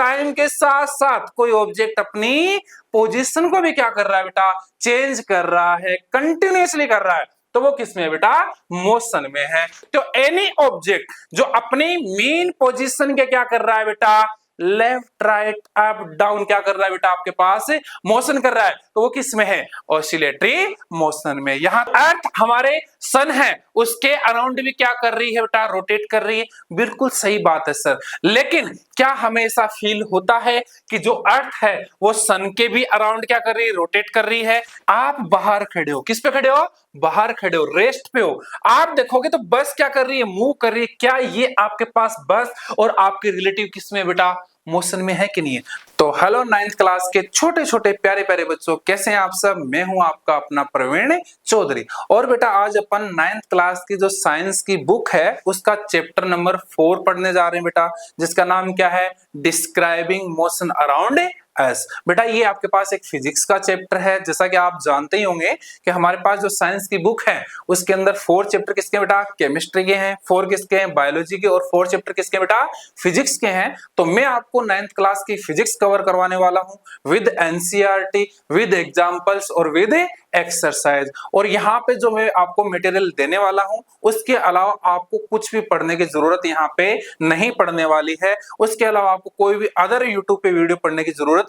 Time के साथ साथ कोई ऑब्जेक्ट अपनी पोजीशन को भी क्या कर रहा है बेटा, चेंज कर रहा है, कंटिन्यूअसली कर रहा है, तो वो किस में है बेटा, मोशन में है। तो एनी ऑब्जेक्ट जो अपनी मेन पोजीशन के क्या कर रहा है बेटा, लेफ्ट राइट अप डाउन क्या कर रहा है बेटा, आपके पास मोशन कर रहा है, तो वो किस में है, ऑसिलेटरी मोशन में। यहां अर्थ हमारे सन है उसके अराउंड भी क्या कर रही है बेटा, रोटेट कर रही है। बिल्कुल सही बात है सर, लेकिन क्या हमेशा फील होता है कि जो अर्थ है वो सन के भी अराउंड क्या कर रही है, रोटेट कर रही है। आप बाहर खड़े हो, किस पे खड़े हो, बाहर खड़े हो, रेस्ट पे हो, आप देखोगे तो बस क्या कर रही है, मूव कर रही है। क्या ये आपके पास बस और आपके रिलेटिव किसमें है बेटा, मोशन में है कि नहीं है। तो हेलो 9th क्लास के छोटे छोटे प्यारे प्यारे बच्चों, कैसे हैं आप सब। मैं हूं आपका अपना प्रवीण चौधरी, और बेटा आज अपन 9th क्लास की जो साइंस की बुक है उसका चैप्टर नंबर 4 पढ़ने जा रहे हैं बेटा, जिसका नाम क्या है, डिस्क्राइबिंग मोशन अराउंड एस। बेटा ये आपके पास एक फिजिक्स का चैप्टर है, जैसा कि आप जानते ही होंगे कि हमारे पास जो साइंस की बुक है उसके अंदर 4 चैप्टर किसके बेटा, केमिस्ट्री के हैं, 4 किसके हैं, बायोलॉजी के, और 4 चैप्टर किसके बेटा, फिजिक्स के हैं। तो मैं आपको 9th क्लास की फिजिक्स कवर करवाने वाला हूं विद एनसीईआरटी, विद एग्जांपल्स और विद एक्सरसाइज। और यहाँ पे जो मैं आपको मटेरियल देने वाला हूं उसके अलावा आपको कुछ भी पढ़ने की जरूरत यहाँ पे नहीं पड़ने वाली है। उसके अलावा आपको कोई भी अदर यूट्यूब पे वीडियो पढ़ने की जरूरत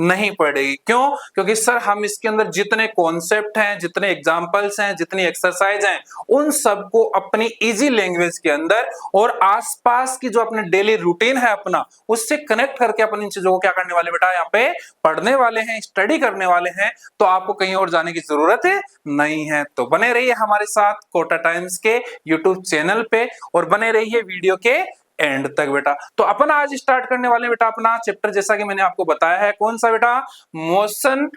नहीं पड़ेगी। क्यों, क्योंकि सर हम इसके अंदर जितने कॉन्सेप्ट हैं, जितने एग्जांपल्स हैं, जितनी एक्सरसाइज हैं, उन सबको अपनी इजी लैंग्वेज के अंदर और आसपास की जो अपने डेली रूटीन है अपना, उससे कनेक्ट करके अपन इन चीजों को क्या करने वाले बेटा, यहाँ पे पढ़ने वाले हैं, स्टडी करने वाले हैं। तो आपको कहीं और जाने की जरूरत नहीं है। तो बने रहिए हमारे साथ कोटा टाइम्स के यूट्यूब चैनल पे, और बने रहिए वीडियो के एंड तक बेटा। तो अपन आज स्टार्ट करने वाले बेटा अपना चैप्टर, जैसा कि मैंने आपको बताया है, कौन सा बेटा, मोशन,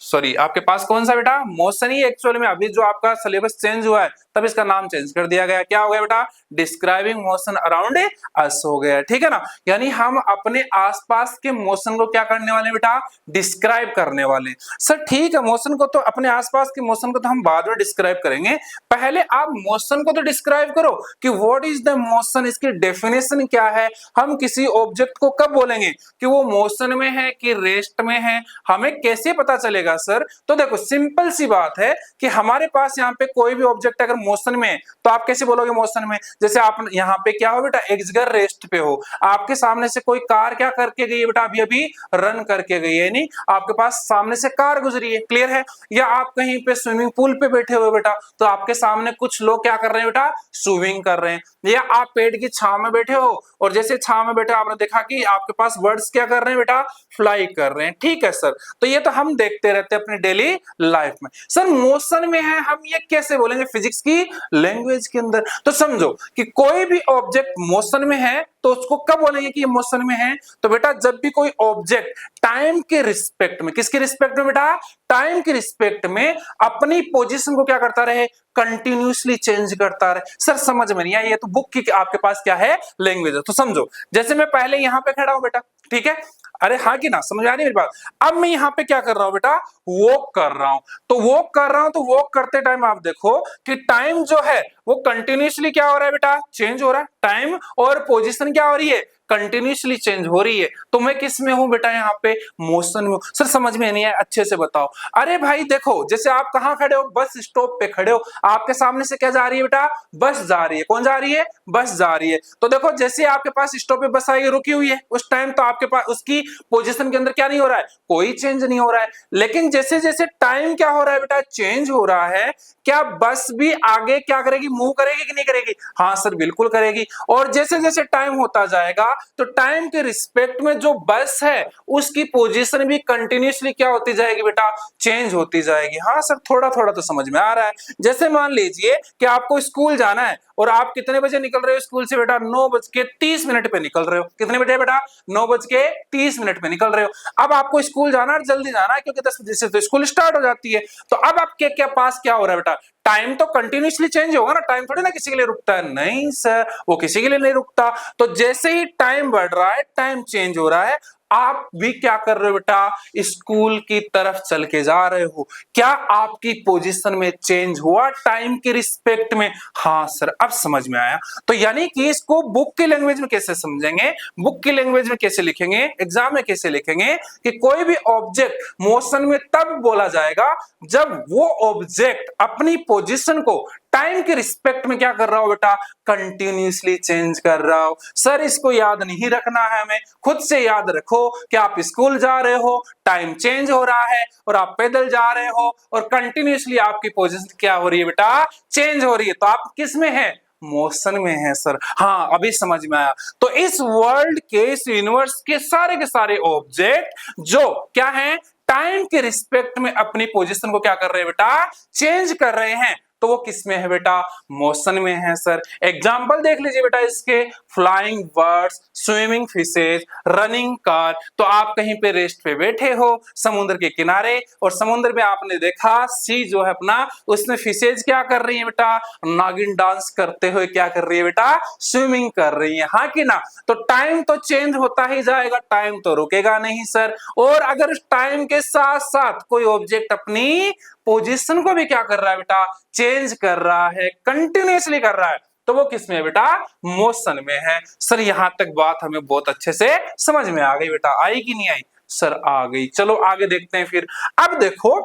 सॉरी आपके पास कौन सा बेटा, मोशन ही एक्चुअली में अभी जो आपका सिलेबस चेंज हुआ है तब इसका नाम चेंज कर दिया गया। क्या हो गया बेटा, डिस्क्राइबिंग मोशन अराउंड अस हो गया, ठीक है ना। यानी हम अपने आसपास के मोशन को क्या करने वाले बेटा, डिस्क्राइब करने वाले। सर ठीक है, मोशन को तो अपने आसपास के मोशन को तो हम बाद में डिस्क्राइब करेंगे, पहले आप मोशन को तो डिस्क्राइब करो कि व्हाट इज द मोशन, इसकी डेफिनेशन क्या है। हम किसी ऑब्जेक्ट को कब बोलेंगे कि वो मोशन में है कि रेस्ट में है, हमें कैसे पता चलेगा सर। तो देखो सिंपल सी बात है कि हमारे पास यहाँ पे कोई भी ऑब्जेक्ट अगर मोशन में है तो आप कैसे बोलोगे मोशन में। जैसे आप यहाँ पे क्या हो बेटा, एक जगह रेस्ट पे हो, आपके सामने से कोई कार क्या करके गई है बेटा, अभी अभी रन करके गई है, नहीं आपके पास सामने से कार गुजरी है, क्लियर है। या आप कहीं पे स्विमिंग पूल पे बैठे हुए बेटा, तो आपके सामने कुछ लोग क्या कर रहे हैं बेटा, स्विमिंग कर रहे हैं। या आप पेड़ की छांव में बैठे हो, और जैसे छांव में बैठे आपने देखा कि आपके पास बर्ड्स क्या कर रहे हैं बेटा, फ्लाई कर रहे हैं, ठीक है सर। तो ये तो हम देखते रहते हैं अपनी डेली लाइफ में। सर मोशन में है, हम ये कैसे बोलेंगे फिजिक्स की लैंग्वेज के अंदर। तो समझो कि कोई भी ऑब्जेक्ट मोशन में है तो उसको कब बोलेंगे कि ये मोशन में है, तो बेटा जब भी कोई ऑब्जेक्ट टाइम के रिस्पेक्ट में, किसके रिस्पेक्ट में बेटा, टाइम के रिस्पेक्ट में अपनी पोजीशन को क्या करता रहे, कंटिन्यूअसली चेंज करता रहे। सर समझ में नहीं आया, ये तो बुक की आपके पास क्या है, लैंग्वेज है। तो समझो जैसे मैं पहले यहां पे खड़ा हूं बेटा, ठीक है, अरे हाँ कि ना, समझ आ रही है मेरी बात। अब मैं यहाँ पे क्या कर रहा हूं बेटा, वॉक कर रहा हूं। तो वॉक कर रहा हूं, तो वॉक करते टाइम आप देखो कि टाइम जो है वो कंटिन्यूअसली क्या हो रहा है बेटा, चेंज हो रहा है टाइम, और पोजीशन क्या हो रही है, कंटिन्यूअसली चेंज हो रही है। तो मैं किस में हूं बेटा, यहाँ पे मोशन में हूं। सर समझ में नहीं है, अच्छे से बताओ। अरे भाई देखो, जैसे आप कहां खड़े हो, बस स्टॉप पे खड़े हो, आपके सामने से क्या जा रही है बेटा, बस जा रही है। कौन जा रही है, बस जा रही है। तो देखो जैसे आपके पास स्टॉप पे बस आई रुकी हुई है, उस टाइम तो आपके पास उसकी पोजीशन के अंदर क्या नहीं हो रहा है, कोई चेंज नहीं हो रहा है। लेकिन जैसे जैसे टाइम क्या हो रहा है बेटा, चेंज हो रहा है, क्या बस भी आगे क्या करेगी, मूव करेगी कि नहीं करेगी, हाँ सर बिल्कुल करेगी। और जैसे जैसे टाइम होता जाएगा तो टाइम के रिस्पेक्ट में जो बस है उसकी पोजीशन भी कंटिन्यूअसली क्या होती जाएगी बेटा, चेंज होती जाएगी। हाँ सर थोड़ा थोड़ा तो समझ में आ रहा है। जैसे मान लीजिए कि आपको स्कूल जाना है, और आप कितने बजे निकल रहे हो स्कूल से बेटा, 9:30 पे निकल रहे हो। कितने बजे बेटा, 9:30 पे निकल रहे हो। अब आपको स्कूल जाना है, जल्दी जाना है, क्योंकि 10 बजे से तो स्कूल स्टार्ट हो जाती है। तो अब आपके क्या पास क्या हो रहा है बेटा, टाइम तो कंटिन्यूअसली चेंज होगा ना, टाइम थोड़ी ना किसी के लिए रुकता है, नहीं सर वो किसी के लिए नहीं रुकता। तो जैसे ही टाइम बढ़ रहा है, टाइम चेंज हो रहा है, आप भी क्या कर रहे हो बेटा, स्कूल की तरफ चल के जा रहे हो, क्या आपकी पोजीशन में चेंज हुआ टाइम के रिस्पेक्ट में? हाँ सर, अब समझ में आया। तो यानी कि इसको बुक की लैंग्वेज में कैसे समझेंगे, बुक की लैंग्वेज में कैसे लिखेंगे, एग्जाम में कैसे लिखेंगे कि कोई भी ऑब्जेक्ट मोशन में तब बोला जाएगा जब वो ऑब्जेक्ट अपनी पोजीशन को टाइम के रिस्पेक्ट में क्या कर रहा हो बेटा, कंटिन्यूअसली चेंज कर रहा हो। सर इसको याद नहीं रखना है, हमें खुद से याद रखो कि आप स्कूल जा रहे हो, टाइम चेंज हो रहा है और आप पैदल जा रहे हो और कंटिन्यूअसली आपकी पोजीशन क्या हो रही है बेटा, चेंज हो रही है। तो आप किस में है, मोशन में है सर। हाँ अभी समझ में आया। तो इस वर्ल्ड के, इस यूनिवर्स के सारे ऑब्जेक्ट जो क्या है, टाइम के रिस्पेक्ट में अपनी पोजीशन को क्या कर रहे हैं बेटा, चेंज कर रहे हैं, तो वो किस में है बेटा, मोशन में है सर। एग्जाम्पल देख लीजिए बेटा इसके, flying birds, swimming fishes, running car. तो आप कहीं पे रेस्ट पे बैठे हो समुद्र के किनारे और समुद्र में आपने देखा सी जो है अपना, उसमें फिशेज क्या कर रही है बेटा, नागिन डांस करते हुए क्या कर रही है बेटा, स्विमिंग कर रही है, हाँ कि ना। तो टाइम तो चेंज होता ही जाएगा, टाइम तो रुकेगा नहीं सर। और अगर टाइम के साथ साथ कोई ऑब्जेक्ट अपनी पोजीशन को भी क्या कर रहा है बेटा, चेंज कर रहा है, कंटिन्यूअसली कर रहा है, तो वो किसमें है बेटा, मोशन में है। सर यहां तक बात हमें बहुत अच्छे से समझ में आ गई बेटा, आई कि नहीं आई? सर आ गई। चलो आगे देखते हैं फिर। अब देखो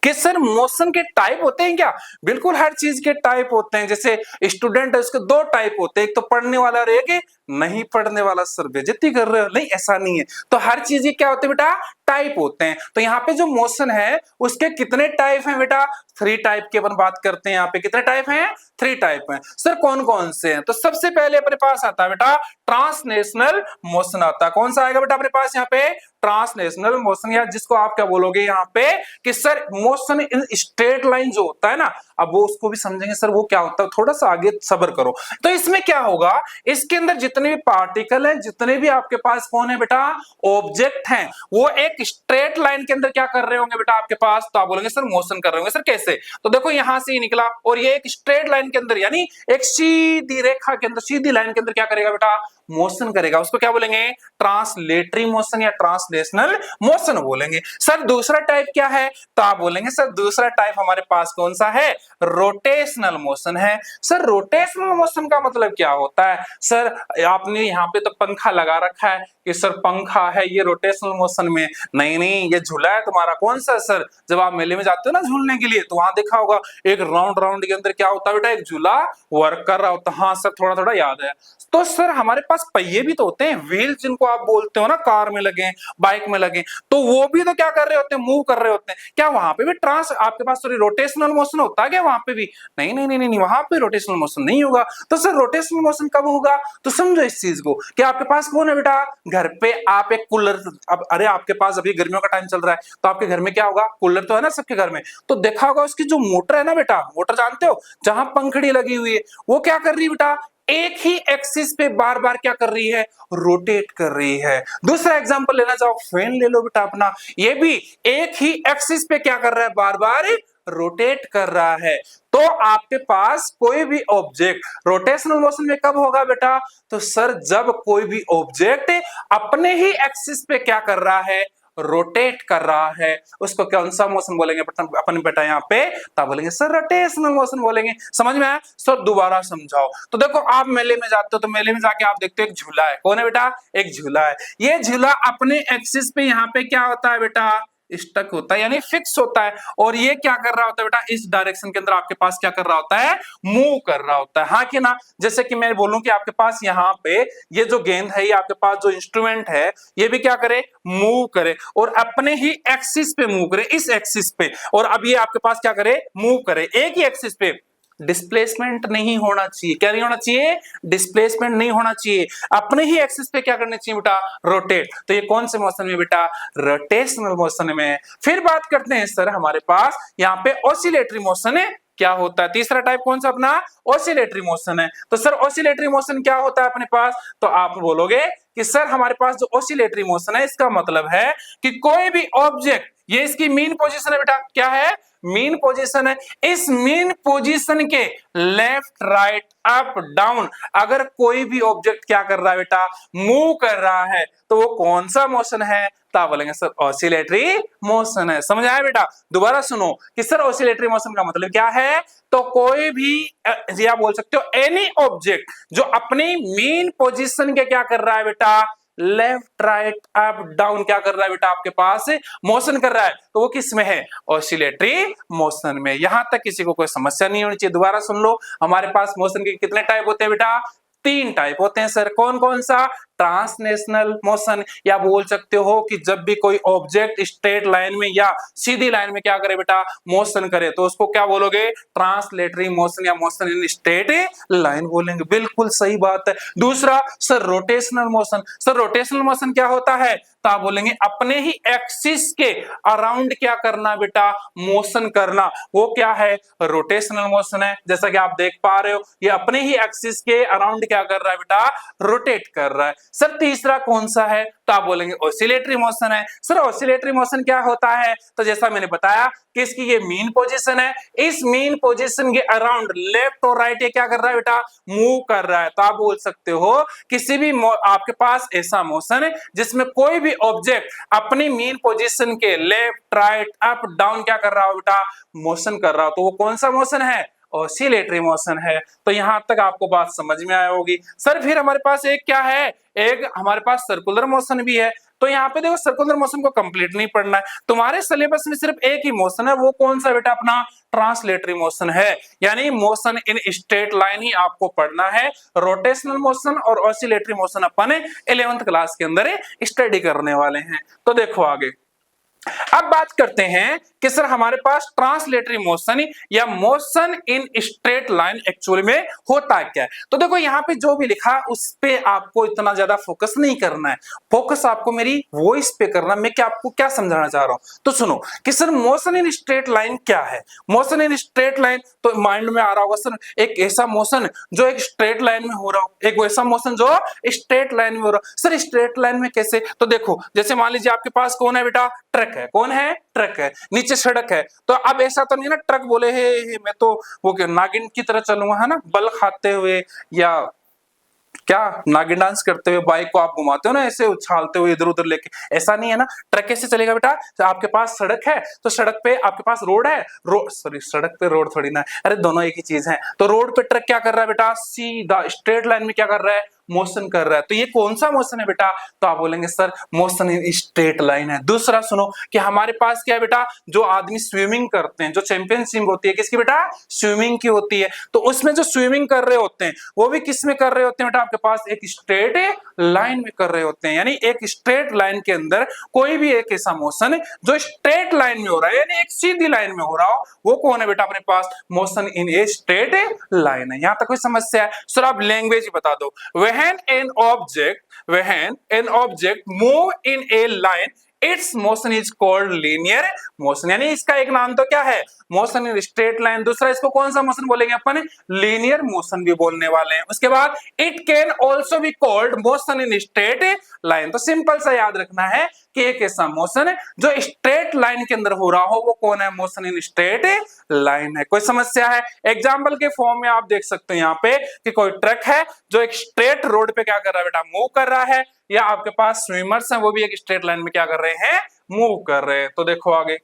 कि सर मोशन के टाइप होते हैं क्या? बिल्कुल हर चीज के टाइप होते हैं। जैसे स्टूडेंट है उसके दो टाइप होते हैं, एक तो पढ़ने वाला और एक नहीं पढ़ने वाला। सर बेइज्जती कर रहे हो? नहीं ऐसा नहीं है। तो हर चीज के क्या होते हैं बेटा, टाइप होते हैं। तो यहाँ पे जो मोशन है उसके कितने टाइप हैं बेटा, 3 टाइप की अपन बात करते हैं। यहाँ पे कितने टाइप हैं, 3 टाइप हैं। सर कौन कौन से हैं? तो सबसे पहले अपने पास आता है बेटा ट्रांसलेशनल मोशन आता है। कौन सा आएगा बेटा अपने पास यहाँ पे, ट्रांसलेशनल मोशन, या जिसको आप क्या बोलोगे यहाँ पे कि sir motion in straight line जो होता है ना, अब वो उसको भी समझेंगे सर वो क्या होता है, थोड़ा सा आगे सब्र करो। तो इसमें क्या होगा, इसके अंदर जितने भी पार्टिकल हैं, जितने भी आपके पास कौन है बेटा, ऑब्जेक्ट हैं, वो एक स्ट्रेट लाइन के अंदर क्या कर रहे होंगे बेटा आपके पास, तो आप बोलेंगे सर मोशन कर रहे होंगे। सर कैसे? तो देखो यहां से ही निकला और ये एक स्ट्रेट लाइन के अंदर, यानी एक सीधी रेखा के अंदर, सीधी लाइन के अंदर क्या करेगा बेटा, मोशन करेगा। उसको क्या बोलेंगे, ट्रांसलेटरी मोशन या ट्रांसलेशनल मोशन बोलेंगे। सर दूसरा टाइप क्या है, तो आप बोलेंगे सर दूसरा टाइप हमारे पास कौन सा है, रोटेशनल मोशन है। सर रोटेशनल मोशन का मतलब क्या होता है? सर आपने यहाँ पे तो पंखा लगा रखा है कि सर पंखा है, ये रोटेशनल मोशन में नहीं, नहीं ये झूला है तुम्हारा। कौन सा? सर जब आप मेले में जाते हो ना झूलने के लिए, तो वहां देखा होगा एक राउंड राउंड के अंदर क्या होता है बेटा, एक झूला वर्क कर रहा होता है। हाँ सर थोड़ा थोड़ा याद है। तो सर हमारे पास पहिए भी तो होते हैं, व्हील जिनको आप बोलते हो ना, कार में लगे, बाइक में लगे, तो वो भी तो क्या कर रहे होते हैं, मूव कर रहे होते हैं। क्या वहां पे भी ट्रांस आपके पास सॉरी रोटेशनल मोशन होता है क्या वहां पे भी? नहीं नहीं नहीं नहीं, वहां पे रोटेशनल मोशन नहीं होगा। तो सर रोटेशनल मोशन कब होगा? तो समझो इस चीज को कि आपके पास कौन है बेटा, घर पे आप एक कूलर, अब अरे आपके पास अभी गर्मियों का टाइम चल रहा है, तो आपके घर में क्या होगा, कूलर तो है ना सबके घर में। तो देखा होगा उसकी जो मोटर है ना बेटा, मोटर जानते हो जहां पंखड़ी लगी हुई है, वो क्या कर रही है बेटा, एक ही एक्सिस पे बार बार क्या कर रही है, रोटेट कर रही है। दूसरा एग्जांपल लेना चाहो, फैन ले लो बेटा अपना, ये भी एक ही एक्सिस पे क्या कर रहा है, बार बार रोटेट कर रहा है। तो आपके पास कोई भी ऑब्जेक्ट रोटेशनल मोशन में कब होगा बेटा, तो सर जब कोई भी ऑब्जेक्ट अपने ही एक्सिस पे क्या कर रहा है, रोटेट कर रहा है, उसको कौन सा मोशन बोलेंगे अपन बेटा यहाँ पे, तब बोलेंगे सर रोटेशनल मोशन बोलेंगे। समझ में आया? सर दोबारा समझाओ। तो देखो आप मेले में जाते हो, तो मेले में जाके आप देखते हो एक झूला है, कौन है बेटा, एक झूला है। ये झूला अपने एक्सिस पे यहाँ पे क्या होता है बेटा, स्टक होता है, यानी फिक्स होता है। और ये क्या कर रहा होता है बेटा, इस डायरेक्शन के अंदर आपके पास क्या कर रहा होता है, मूव कर रहा होता है, हाँ कि ना। जैसे कि मैं बोलूं कि आपके पास यहाँ पे ये जो गेंद है, ये आपके पास जो इंस्ट्रूमेंट है, ये भी क्या करे, मूव करे और अपने ही एक्सिस पे मूव करे, इस एक्सिस पे। और अब ये आपके पास क्या करे, मूव करे एक ही एक्सिस पे। डिस्प्लेसमेंट नहीं होना चाहिए, क्या नहीं होना चाहिए, डिस्प्लेसमेंट नहीं होना चाहिए, अपने ही एक्सिस पे क्या करना चाहिए बेटा, रोटेट। तो ये कौन से मोशन में बेटा, रोटेशनल मोशन में। फिर बात करते हैं सर हमारे पास यहाँ पे ऑसिलेटरी मोशन है, क्या होता है, तीसरा टाइप कौन सा अपना, ऑसिलेटरी मोशन है। तो सर ऑसिलेटरी मोशन क्या होता है अपने पास, तो आप बोलोगे कि सर हमारे पास जो ऑसिलेटरी मोशन है, इसका मतलब है कि कोई भी ऑब्जेक्ट, ये इसकी मीन पोजीशन है बेटा, क्या है, मीन पोजीशन है, इस मीन पोजीशन के लेफ्ट राइट अप डाउन अगर कोई भी ऑब्जेक्ट क्या कर रहा है बेटा, मूव कर रहा है, तो वो कौन सा मोशन है, तो आप बोलेंगे सर ऑसिलेटरी मोशन है। समझ आया बेटा? दोबारा सुनो कि सर ऑसिलेटरी मोशन का मतलब क्या है, तो कोई भी या बोल सकते हो एनी ऑब्जेक्ट जो अपनी मेन पोजीशन के क्या कर रहा है बेटा, लेफ्ट राइट अप डाउन क्या कर रहा है बेटा, आपके पास मोशन कर रहा है, तो वो किस में है, ऑसिलेटरी मोशन में। यहां तक किसी को कोई समस्या नहीं होनी चाहिए। दोबारा सुन लो, हमारे पास मोशन के कितने टाइप होते हैं बेटा, 3 टाइप होते हैं सर। कौन कौन सा, ट्रांसलेशनल मोशन, या बोल सकते हो कि जब भी कोई ऑब्जेक्ट स्ट्रेट लाइन में या सीधी लाइन में क्या करे बेटा, मोशन करे, तो उसको क्या बोलोगे, ट्रांसलेटरी मोशन या मोशन इन स्ट्रेट लाइन बोलेंगे। बिल्कुल सही बात है। दूसरा sir rotational motion. Sir rotational motion क्या होता है, तो आप बोलेंगे अपने ही एक्सिस के अराउंड क्या करना बेटा, मोशन करना, वो क्या है, रोटेशनल मोशन है। जैसा कि आप देख पा रहे हो, ये अपने ही एक्सिस के अराउंड क्या कर रहा है बेटा, रोटेट कर रहा है। सर तीसरा कौन सा है, तो आप बोलेंगे ऑसिलेटरी मोशन है। सर ऑसिलेटरी मोशन क्या होता है, तो जैसा मैंने बताया कि इसकी ये मीन पोजीशन है, इस मीन पोजीशन के अराउंड लेफ्ट और राइट ये क्या कर रहा है बेटा, मूव कर रहा है। तो आप बोल सकते हो किसी भी आपके पास ऐसा मोशन है जिसमें कोई भी ऑब्जेक्ट अपनी मीन पोजीशन के लेफ्ट राइट अप डाउन क्या कर रहा हो बेटा, मोशन कर रहा हो, तो वो कौन सा मोशन है, ऑसिलेटरी मोशन है। तो यहां तक आपको बात समझ में आया होगी। सर फिर हमारे पास एक क्या है, एक हमारे पास सर्कुलर मोशन भी है। तो यहाँ पे देखो सर्कुलर मोशन को कंप्लीट नहीं पढ़ना है, तुम्हारे सिलेबस में सिर्फ एक ही मोशन है, वो कौन सा बेटा, अपना ट्रांसलेटरी मोशन है। यानी मोशन इन स्ट्रेट लाइन ही आपको पढ़ना है। रोटेशनल मोशन और ऑसिलेटरी मोशन अपन 11th क्लास के अंदर स्टडी करने वाले हैं। तो देखो आगे, अब बात करते हैं कि सर हमारे पास ट्रांसलेटरी मोशन या motion in straight line actually में होता क्या है। तो देखो यहाँ पे जो भी लिखा उस पे आपको इतना ज्यादा फोकस नहीं करना है, फोकस आपको मेरी वॉइस पे करना, मैं क्या आपको क्या समझाना चाह रहा हूं। तो सुनो कि sir motion in straight line क्या है। मोशन इन स्ट्रेट लाइन, तो माइंड में आ रहा होगा सर एक ऐसा मोशन जो एक स्ट्रेट लाइन में हो रहा हो, एक वैसा मोशन जो स्ट्रेट लाइन में हो रहा हो। सर स्ट्रेट लाइन में कैसे, तो देखो जैसे मान लीजिए आपके पास कौन है बेटा, ट्रक है। कौन है, ट्रक है। नीचे सड़क है, तो अब ऐसा तो नहीं ना ट्रक बोले हे मैं तो वो क्या नागिन की तरह चलूंगा, है ना, बल खाते हुए या क्या नागिन डांस करते हुए बाइक को आप घुमाते हो ना ऐसे उछालते हुए इधर उधर लेके, ऐसा नहीं है ना। ट्रक कैसे चलेगा बेटा, तो आपके पास सड़क है, तो सड़क पे आपके पास रोड है, सॉरी सड़क पे रोड थोड़ी ना, अरे दोनों एक ही चीज है। तो रोड पे ट्रक क्या कर रहा है बेटा, सीधा स्ट्रेट लाइन में क्या कर रहा है, मोशन कर रहा है। तो ये कौन सा मोशन है बेटा, तो आप बोलेंगे sir motion in straight line है। दूसरा सुनो कि हमारे पास क्या है बेटा, जो आदमी स्विमिंग करते हैं, जो चैंपियनशिप होती है किसकी बेटा, स्विमिंग की होती है, तो उसमें जो स्विमिंग कर रहे होते हैं वो भी किस में कर रहे होते हैं बेटा, आपके पास एक स्ट्रेट लाइन में कर रहे होते हैं। यानी एक स्ट्रेट लाइन के अंदर कोई भी एक ऐसा मोशन जो स्ट्रेट लाइन में हो रहा है, यानी एक सीधी लाइन में हो रहा हो, वो कौन है बेटा, अपने पास motion in a straight line है। यहां तक कोई समस्या है। सर आप लैंग्वेज बता दो, when an object move in a line its motion is called linear motion। यानी इसका एक नाम तो क्या है, मोशन इन स्ट्रेट लाइन। दूसरा इसको कौन सा मोशन बोलेंगे अपन, लीनियर मोशन भी बोलने वाले हैं। उसके बाद it can also be called motion in straight line. तो सिंपल सा याद रखना है कि एक ऐसा मोशन जो स्ट्रेट लाइन के अंदर हो रहा हो वो कौन है, मोशन इन स्ट्रेट लाइन है। कोई समस्या है, एग्जाम्पल के फॉर्म में आप देख सकते हो यहाँ पे कि कोई ट्रक है जो एक स्ट्रेट रोड पे क्या कर रहा है बेटा, मूव कर रहा है, या आपके पास स्विमर्स हैं वो भी एक स्ट्रेट लाइन में क्या कर रहे हैं, मूव कर रहे हैं। तो देखो आगे,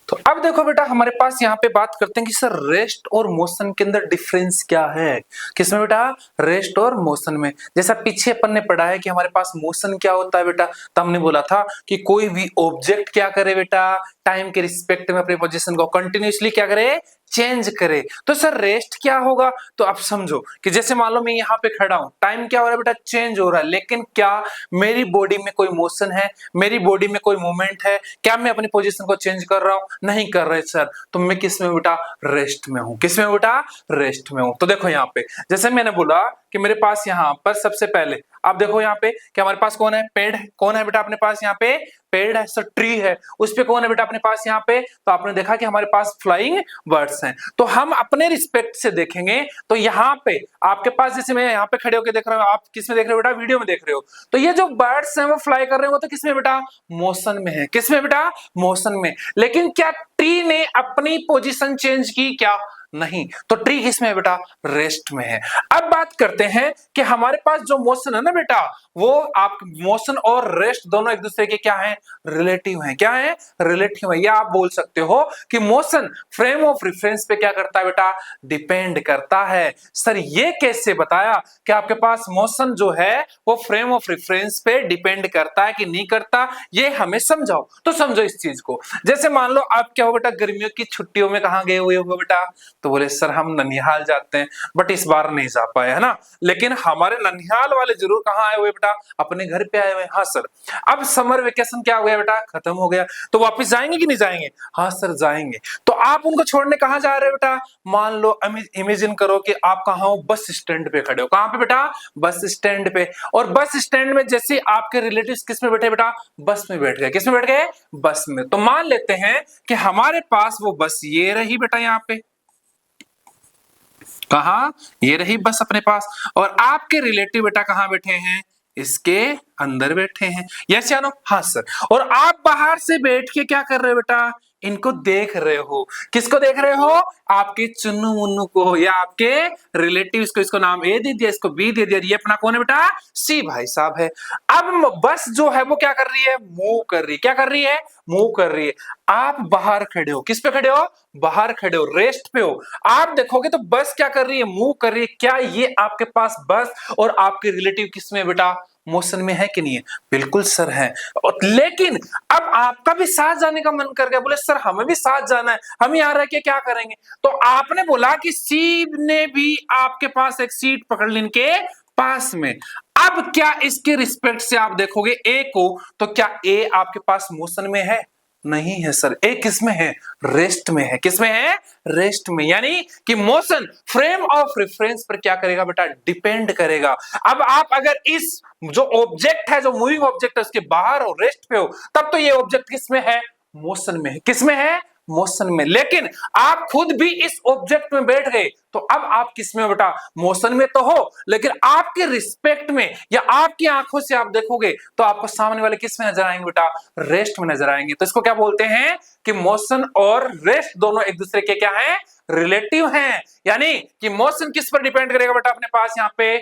तो अब देखो बेटा हमारे पास यहाँ पे बात करते हैं कि सर रेस्ट और मोशन के अंदर डिफरेंस क्या है। किसमें बेटा, रेस्ट और मोशन में। जैसा पीछे अपन ने पढ़ा है कि हमारे पास मोशन क्या होता है बेटा, तो हमने बोला था कि कोई भी ऑब्जेक्ट क्या करे बेटा, टाइम के रिस्पेक्ट में अपनी पोजीशन को कंटिन्यूअसली क्या करे, चेंज करे। तो सर रेस्ट क्या होगा, तो आप समझो कि जैसे मान लो मैं यहाँ पे खड़ा हूं, टाइम क्या हो रहा है बेटा, चेंज हो रहा है, लेकिन क्या मेरी बॉडी में कोई मोशन है, मेरी बॉडी में कोई मूवमेंट है, क्या मैं अपनी पोजीशन को चेंज कर रहा हूं, नहीं कर रहे सर। तो मैं किस में बेटा, रेस्ट में हूं। किस में बेटा, रेस्ट में हूं। तो देखो यहाँ पे जैसे मैंने बोला कि मेरे पास यहाँ पर सबसे पहले आप देखो यहाँ पे कि हमारे पास कौन है, पेड़ है। कौन है बेटा अपने पास यहाँ पे, पेड़ है सर, ट्री है। उस पे कौन है बेटा अपने पास यहाँ पे, तो आपने देखा कि हमारे पास फ्लाइंग बर्ड्स हैं। तो हम अपने रिस्पेक्ट से देखेंगे तो यहाँ पे आपके पास, जैसे मैं यहाँ पे खड़े होकर देख रहा हूँ, आप किस में देख रहे हो बेटा, वीडियो में देख रहे हो, तो ये जो बर्ड्स हैं वो फ्लाई कर रहे हो तो किसमें बेटा, मोशन में है। किसमें बेटा, मोशन में। लेकिन क्या ट्री ने अपनी पोजीशन चेंज की, क्या नहीं। तो ट्री किसमें है बेटा, रेस्ट में है। अब बात करते हैं कि हमारे पास जो मोशन है ना बेटा, वो आप मोशन और रेस्ट दोनों एक दूसरे के क्या है, रिलेटिव हैं। क्या है, रिलेटिव है। या आप बोल सकते हो कि मोशन फ्रेम ऑफ रेफरेंस पे क्या करता है बेटा, डिपेंड करता है। सर ये कैसे बताया कि आपके पास मोशन जो है वो फ्रेम ऑफ रेफरेंस पे डिपेंड करता है कि नहीं करता, ये हमें समझाओ। तो समझो इस चीज को। जैसे मान लो आप क्या हो बेटा, गर्मियों की छुट्टियों में कहां गए हुए हो बेटा, तो बोले सर हम ननिहाल जाते हैं, बट इस बार नहीं जा पाए, है ना। लेकिन हमारे ननिहाल वाले जरूर कहां आए हुए बेटा, अपने घर पे आए हुए। हाँ सर। अब समर वेकेशन क्या हो गया बेटा, खत्म हो गया, तो वापस जाएंगे कि नहीं जाएंगे, हाँ सर जाएंगे। तो आप उनको छोड़ने कहां जा रहे हो बेटा, मान लो इमेजिन करो कि आप कहां हो, बस स्टैंड पे खड़े हो। कहां पे बेटा, बस स्टैंड पे। और बस स्टैंड में जैसे आपके रिलेटिव्स किस में बैठे बेटा, बस में बैठ गए। किस में बैठ गए, बस में। तो मान लेते हैं कि हमारे पास वो बस ये रही बेटा, यहाँ पे कहा, ये रही बस अपने पास, और आपके रिलेटिव बेटा कहां बैठे हैं, इसके अंदर बैठे हैं। यस या नो, हाँ सर। और आप बाहर से बैठ के क्या कर रहे हो बेटा, इनको देख रहे हो। किसको देख रहे हो, आपके चुन्नू मुन्नू को, या आपके रिलेटिव्स को। इसको नाम ए दे दिया, इसको बी दे दिया, ये अपना कौन है बेटा, सी भाई साहब है। अब बस जो है वो क्या कर रही है, मूव कर रही है। क्या कर रही है, मूव कर रही है। आप बाहर खड़े हो, किस पे खड़े हो, बाहर खड़े हो, रेस्ट पे हो। आप देखोगे तो बस क्या कर रही है, मूव कर रही है। क्या ये आपके पास बस और आपके रिलेटिव किसमें बेटा, मोशन में है कि नहीं है, बिल्कुल सर है। लेकिन अब आपका भी साथ जाने का मन कर गया, बोले सर हमें भी साथ जाना है, हम यहाँ रह के क्या करेंगे। तो आपने बोला कि सी ने भी आपके पास एक सीट पकड़ ली इनके पास में। अब क्या इसके रिस्पेक्ट से आप देखोगे ए को, तो क्या ए आपके पास मोशन में है, नहीं है सर। ए किसमें है, रेस्ट में है। किसमें है, रेस्ट में। यानी कि मोशन फ्रेम ऑफ रेफरेंस पर क्या करेगा बेटा, डिपेंड करेगा। अब आप अगर इस जो ऑब्जेक्ट है, जो मूविंग ऑब्जेक्ट है, उसके बाहर हो, रेस्ट पे हो, तब तो ये ऑब्जेक्ट किसमें है, मोशन में है। किसमें है, मोशन में। लेकिन आप खुद भी इस ऑब्जेक्ट में बैठ गए, तो अब आप किसमें बेटा, मोशन में तो हो, लेकिन आपके रिस्पेक्ट में या आपकी आंखों से आप देखोगे तो आपको सामने वाले किसमें नजर आएंगे बेटा, रेस्ट में नजर आएंगे। तो इसको क्या बोलते हैं कि मोशन और रेस्ट दोनों एक दूसरे के क्या हैं, रिलेटिव हैं। यानी कि मोशन किस पर डिपेंड करेगा बेटा, अपने पास यहाँ पे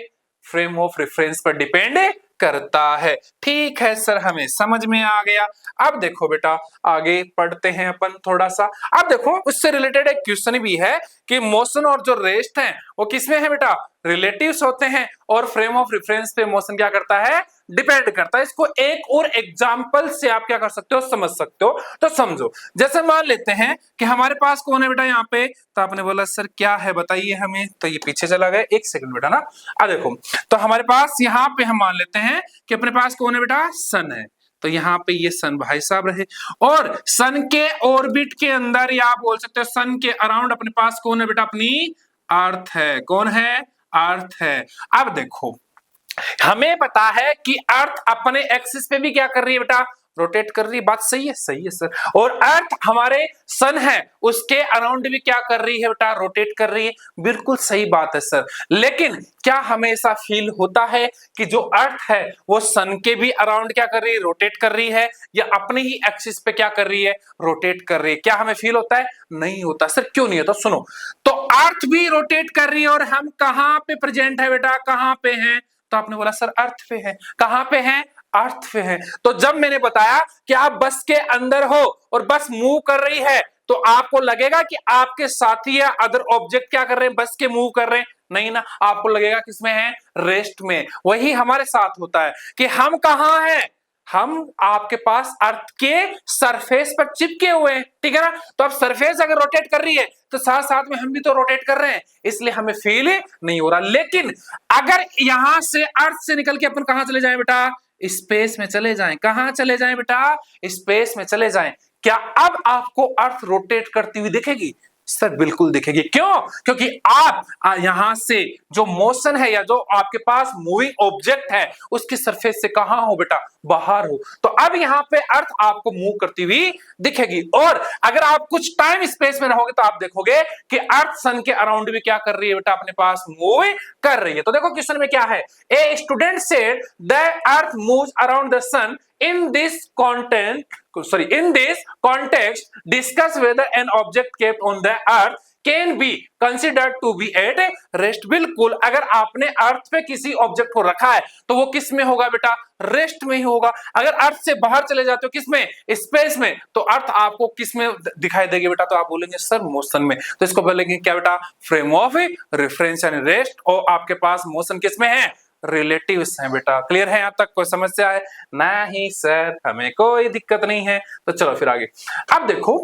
फ्रेम ऑफ रेफरेंस पर डिपेंड करता है। ठीक है सर, हमें समझ में आ गया। अब देखो बेटा आगे पढ़ते हैं अपन थोड़ा सा। अब देखो उससे रिलेटेड एक क्वेश्चन भी है कि मोशन और जो रेस्ट है वो किसमें है बेटा, रिलेटिव्स होते हैं, और फ्रेम ऑफ रेफरेंस पे मोशन क्या करता है, डिपेंड करता है। इसको एक और एग्जांपल से आप क्या कर सकते हो, समझ सकते हो। तो समझो, जैसे मान लेते हैं कि हमारे पास कौन है बेटा यहाँ पे, तो आपने बोला सर क्या है बताइए हमें, तो ये पीछे चला गया, एक सेकंड बेटा ना। अब देखो तो हमारे पास यहाँ पे हम मान लेते हैं कि अपने पास कौन है बेटा, सन है। तो यहाँ पे ये सन भाई साहब रहे, और सन के ऑर्बिट के अंदर, या आप बोल सकते हो सन के अराउंड अपने पास कौन है बेटा, अपनी अर्थ है। कौन है, अर्थ है। अब देखो हमें पता है कि अर्थ अपने एक्सिस पे भी क्या कर रही है बेटा, रोटेट कर रही है। बात सही है, सही है सर। और अर्थ हमारे सन है, उसके अराउंड भी क्या कर रही है बेटा, रोटेट कर रही है। बिल्कुल सही बात है सर। लेकिन क्या हमें ऐसा फील होता है कि जो अर्थ है वो सन के भी अराउंड क्या कर रही है, रोटेट कर रही है, या अपने ही एक्सिस पे क्या कर रही है, रोटेट कर रही है। क्या हमें फील होता है, नहीं होता सर। क्यों नहीं होता, सुनो। तो अर्थ भी रोटेट कर रही है, और हम कहां पे प्रेजेंट है बेटा, कहां पे हैं, तो आपने बोला सर अर्थ पे है। कहां पे है, अर्थ पे है। तो जब मैंने बताया कि आप बस के अंदर हो और बस मूव कर रही है, तो आपको लगेगा कि आपके साथी या अदर ऑब्जेक्ट क्या कर रहे हैं, बस के मूव कर रहे हैं, नहीं ना। आपको लगेगा किसमें है, रेस्ट में। वही हमारे साथ होता है कि हम कहां हैं, हम आपके पास अर्थ के सरफेस पर चिपके हुए हैं, ठीक है ना। तो अब सरफेस अगर रोटेट कर रही है तो साथ साथ में हम भी तो रोटेट कर रहे हैं, इसलिए हमें फील नहीं हो रहा। लेकिन अगर यहां से अर्थ से निकल के अपन कहां चले जाएं बेटा, स्पेस में चले जाएं। कहां चले जाएं बेटा, स्पेस में चले जाएं। क्या अब आपको अर्थ रोटेट करती हुई दिखेगी, सर बिल्कुल दिखेगी। क्यों? क्योंकि आप यहां से जो मोशन है या जो आपके पास मूविंग ऑब्जेक्ट है उसकी सरफेस से कहां हो बेटा, बाहर हो। तो अब यहां पे अर्थ आपको मूव करती हुई दिखेगी। और अगर आप कुछ टाइम स्पेस में रहोगे तो आप देखोगे कि अर्थ सन के अराउंड भी क्या कर रही है बेटा, अपने पास मूव कर रही है। तो देखो क्वेश्चन में क्या है, a student said the earth moves around the sun in this context discuss whether an object kept on the earth can be considered to be at rest। बिल्कुल, अगर आपने अर्थ पे किसी ऑब्जेक्ट को रखा है तो वो किस में होगा बेटा, रेस्ट में ही होगा। अगर अर्थ से बाहर चले जाते हो किस में, स्पेस में, तो अर्थ आपको किस में दिखाई देगी बेटा, तो आप बोलेंगे सर मोशन में। तो इसको बोलेंगे क्या बेटा, फ्रेम ऑफ रेफरेंस यानी रेस्ट। और आपके पास मोशन किस में है, रिलेटिव्स हैं बेटा। क्लियर है यहां तक? कोई समस्या है? नहीं सर, हमें कोई दिक्कत नहीं है। तो चलो फिर आगे। अब देखो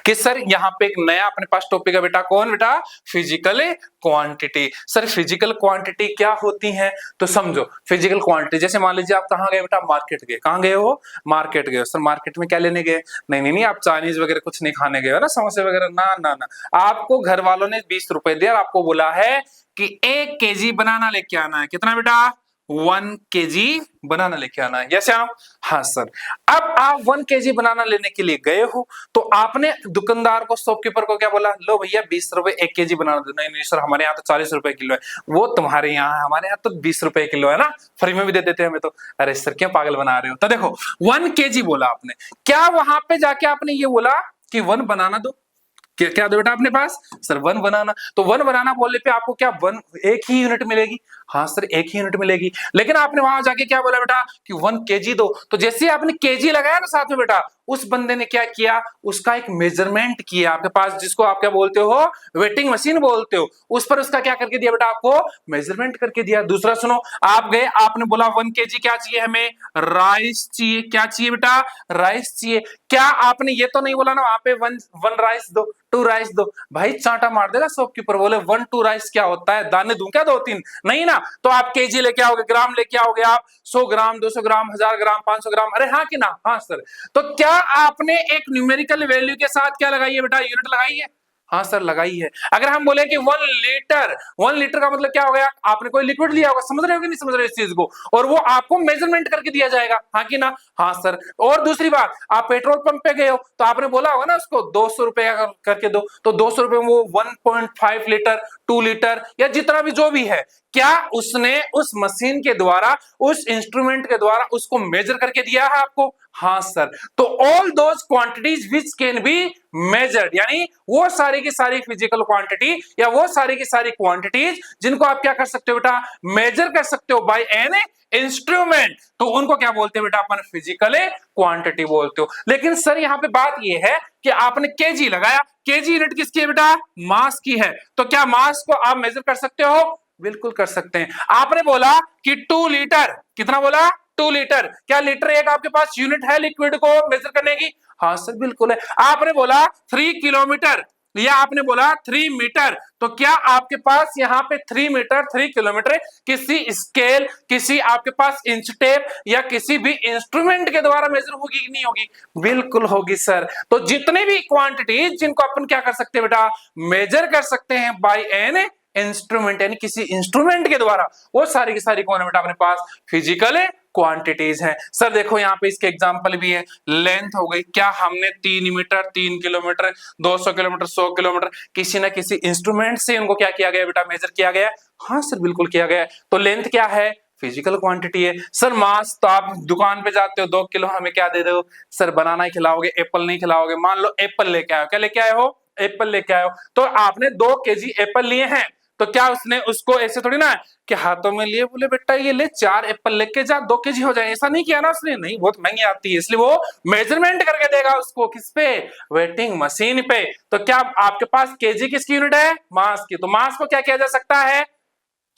कि सर यहाँ पे एक नया अपने पास टॉपिक है बेटा, कौन बेटा, physical quantity. Sir physical quantity क्या होती है, तो समझो फिजिकल क्वांटिटी जैसे मान लीजिए आप कहाँ गए बेटा, मार्केट गए। कहाँ गए हो, मार्केट गए। सर मार्केट में क्या लेने गए, नहीं नहीं नहीं, आप चाइनीज वगैरह कुछ नहीं खाने गए हो ना, समोसे वगैरह, ना ना ना। आपको घर वालों ने 20 रुपए दिया और आपको बोला है कि 1 केजी बनाना लेके आना है। कितना बेटा, 1 केजी बनाना लेके आना है। यस या हाँ सर। अब आप 1 केजी बनाना लेने के लिए गए हो तो आपने दुकानदार को, शॉपकीपर को क्या बोला, लो भैया 20 रुपए 1 केजी बनाना दो। नहीं नहीं सर, हमारे यहाँ तो 40 रुपए किलो है। वो तुम्हारे यहाँ है, हमारे यहाँ तो 20 रुपए किलो है ना, फ्री में भी दे देते हैं हमें तो। अरे सर क्यों पागल बना रहे हो। तो देखो 1 केजी बोला आपने, क्या वहां पे जाके आपने ये बोला कि 1 बनाना दो, क्या क्या दो बेटा अपने पास, सर 1 बनाना। तो 1 बनाना बोलने पे आपको क्या 1 एक ही यूनिट मिलेगी, हाँ सर एक ही यूनिट मिलेगी। लेकिन आपने वहां जाके क्या बोला बेटा कि 1 केजी दो। तो जैसे ही आपने केजी लगाया ना साथ में बेटा, उस बंदे ने क्या किया, उसका एक मेजरमेंट किया आपके पास, जिसको आप क्या बोलते हो, वेटिंग मशीन बोलते हो। उस पर उसका क्या करके दिया बेटा, आपको मेजरमेंट करके दिया। दूसरा सुनो, आप गए आपने बोला 1 केजी क्या चाहिए हमें, राइस चाहिए। क्या चाहिए बेटा, राइस चाहिए। क्या आपने ये तो नहीं बोला ना वहां पे 1 राइस दो, 2 राइस दो। भाई चांटा मार देगा शॉपकीपर, बोले 1 2 राइस क्या होता है, दाने दूं क्या 2 3, नहीं ना। तो आप केजी लेके आओगे, ग्राम लेके आओगे, आप 100 ग्राम 200 ग्राम 1000 ग्राम 500 ग्राम, अरे हाँ कि ना, हाँ सर। तो क्या आपने एक न्यूमेरिकल वैल्यू के साथ क्या लगाई है बेटा, यूनिट लगाई है, हाँ सर लगाई है। अगर हम बोले कि 1 लीटर, 1 लीटर का मतलब क्या हो गया, आपने कोई लिक्विड लिया होगा, समझ रहे हो कि नहीं समझ रहे इस चीज को, और वो आपको मेजरमेंट करके दिया जाएगा, हाँ कि ना, हाँ सर। और दूसरी बात, आप पेट्रोल पंप पे गए हो तो आपने बोला होगा ना उसको 200 रुपए करके दो, तो 200 रुपए में वो 1.5 लीटर 2 लीटर या जितना भी जो भी है, क्या उसने उस मशीन के द्वारा, उस इंस्ट्रूमेंट के द्वारा उसको मेजर करके दिया है आपको, हाँ सर। तो all those quantities which can be measured, यानी वो सारी की सारी फिजिकल क्वांटिटी या वो सारी की सारी क्वांटिटीज जिनको आप क्या कर सकते हो बेटा, मेजर कर सकते हो बाय एन इंस्ट्रूमेंट, तो उनको क्या बोलते हैं बेटा, अपन फिजिकल क्वांटिटी बोलते हो। लेकिन सर यहाँ पे बात ये है कि आपने केजी लगाया, केजी यूनिट किसकी है बेटा, मास की है। तो क्या मास को आप मेजर कर सकते हो, बिल्कुल कर सकते हैं। आपने बोला कि 2 लीटर, कितना बोला, 2 लीटर। क्या लीटर एक आपके पास यूनिट है लिक्विड को मेजर करने की, हाँ सर बिल्कुल है। आपने बोला 3 किलोमीटर या आपने बोला 3 मीटर, तो क्या आपके पास यहाँ पे 3 मीटर 3 किलोमीटर किसी स्केल, किसी आपके पास इंच टेप या किसी भी इंस्ट्रूमेंट के द्वारा मेजर होगी कि नहीं होगी, बिल्कुल होगी सर। तो जितने भी क्वांटिटी जिनको अपन क्या कर सकते हैं बेटा, मेजर कर सकते हैं बाय एन इंस्ट्रूमेंट, यानी किसी इंस्ट्रूमेंट के द्वारा, वो सारी की सारी कौन है बेटा, अपने पास फिजिकल क्वांटिटीज हैं। सर देखो यहाँ पे इसके एग्जांपल भी है, लेंथ हो गई, क्या हमने 3 मीटर 3 किलोमीटर 200 किलोमीटर 100 किलोमीटर किसी ना किसी इंस्ट्रूमेंट से उनको क्या किया गया बेटा, मेजर किया गया, हाँ सर बिल्कुल किया गया। तो लेंथ क्या है, फिजिकल क्वांटिटी है। सर मास, तो आप दुकान पे जाते हो 2 किलो हमें क्या दे दो, सर बनाना ही खिलाओगे, एप्पल नहीं खिलाओगे। मान लो एप्पल लेके आए हो, क्या लेके आए हो, एप्पल लेके आए हो, तो आपने 2 केजी एप्पल लिए हैं, तो क्या उसने उसको ऐसे थोड़ी ना कि हाथों में लिए बोले बेटा ये ले 4 एप्पल लेके जा 2 केजी हो जाए, ऐसा नहीं किया ना उसने, नहीं बहुत महंगी आती है, इसलिए वो मेजरमेंट करके देगा उसको, किस पे, वेटिंग मशीन पे। तो क्या आपके पास केजी किसकी यूनिट है, मास की, तो मास को क्या किया जा सकता है,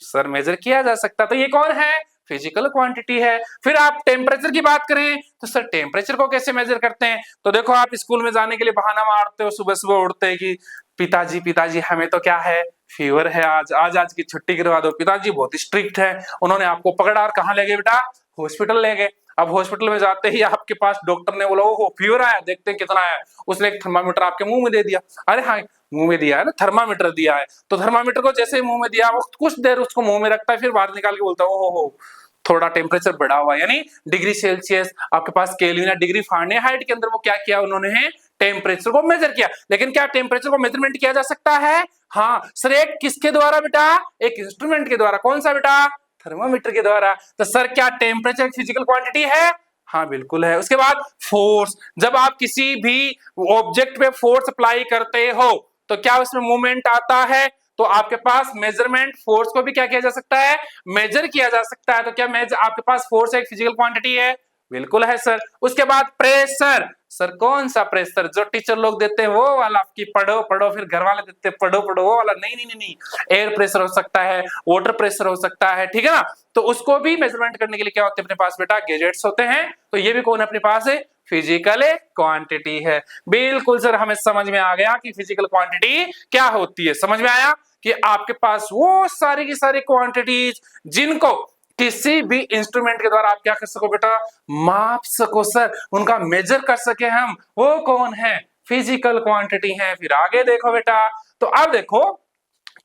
सर मेजर किया जा सकता। तो ये कौन है, फिजिकल क्वांटिटी है। फिर आप टेम्परेचर की बात करें तो सर टेम्परेचर को कैसे मेजर करते हैं, तो देखो आप स्कूल में जाने के लिए बहाना मारते हो, सुबह सुबह उठते हैं कि पिताजी पिताजी हमें तो क्या है, फीवर है, आज की छुट्टी करवा दो। पिताजी बहुत स्ट्रिक्ट है, उन्होंने आपको पकड़ा और कहाँ ले गए बेटा, हॉस्पिटल ले गए। अब हॉस्पिटल में जाते ही आपके पास डॉक्टर ने बोला ओहो फीवर आया, देखते हैं कितना आया, उसने एक थर्मामीटर आपके मुंह में दे दिया। अरे हाँ मुंह में दिया है ना, थर्मामीटर दिया है, तो थर्मामीटर को जैसे ही मुंह में दिया वो कुछ देर उसको मुंह में रखता है, फिर बाहर निकाल के बोलता है ओहो थोड़ा टेम्परेचर बढ़ा हुआ है, यानी डिग्री सेल्सियस आपके पास केल्विन या डिग्री फारेनहाइट के अंदर वो क्या किया उन्होंने टेम्परेचर को मेजर किया। लेकिन क्या टेम्परेचर को मेजरमेंट किया जा सकता है? हाँ सर, एक किसके द्वारा बेटा? एक इंस्ट्रूमेंट के द्वारा। कौन सा बेटा? थर्मामीटर के द्वारा। तो सर क्या टेम्परेचर फिजिकल क्वांटिटी है? हाँ बिल्कुल है। उसके बाद फोर्स, जब आप किसी भी ऑब्जेक्ट पे फोर्स अप्लाई करते हो तो क्या उसमें मूवमेंट आता है? तो आपके पास मेजरमेंट फोर्स को भी क्या किया जा सकता है? मेजर किया जा सकता है। तो क्या मेजर आपके पास फोर्स एक फिजिकल क्वांटिटी है? बिल्कुल है सर। उसके बाद प्रेशर, सर कौन सा प्रेशर? जो टीचर लोग देते हैं वो वाला कि पढ़ो पढ़ो, फिर घर वाले देते हैं पढ़ो पढ़ो वो वाला? नहीं नहीं नहीं नहीं, एयर प्रेशर हो सकता है, वाटर प्रेशर हो सकता है, ठीक है ना। तो उसको भी मेजरमेंट करने के लिए क्या होते हैं अपने पास बेटा? गैजेट्स होते हैं। तो ये भी कौन है अपने पास? फिजिकल क्वांटिटी है। बिल्कुल सर, हमें समझ में आ गया कि फिजिकल क्वांटिटी क्या होती है। समझ में आया कि आपके पास वो सारी की सारी क्वांटिटीज जिनको किसी भी इंस्ट्रूमेंट के द्वारा आप क्या कर सको बेटा? माप सको सर, उनका मेजर कर सके हम, वो कौन है? फिजिकल क्वांटिटी है। फिर आगे देखो बेटा, तो अब देखो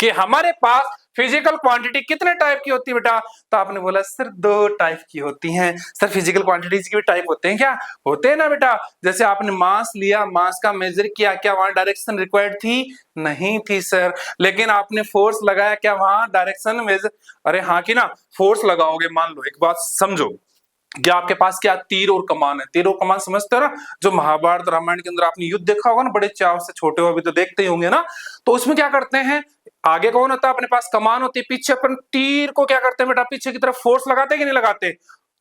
कि हमारे पास फिजिकल क्वांटिटी कितने टाइप की होती है बेटा? तो आपने बोला सर 2 टाइप की होती हैं। सर फिजिकल क्वांटिटीज के भी टाइप होते हैं क्या? होते हैं ना बेटा। जैसे आपने मास लिया, मास का मेजर किया, क्या वहां डायरेक्शन रिक्वायर्ड थी? नहीं थी सर। लेकिन आपने फोर्स लगाया, क्या वहां डायरेक्शन मेजर? अरे हाँ कि ना, फोर्स लगाओगे, मान लो एक बात समझो कि आपके पास क्या तीर और कमान है। तीर और कमान समझते हो ना, जो महाभारत रामायण के अंदर आपने युद्ध देखा होगा ना, बड़े चाव से, छोटे हो अभी तो देखते ही होंगे ना। तो उसमें क्या करते हैं, आगे कौन होता है अपने पास? कमान होती है, पीछे अपन तीर को क्या करते हैं बेटा? पीछे की तरफ फोर्स लगाते कि नहीं लगाते?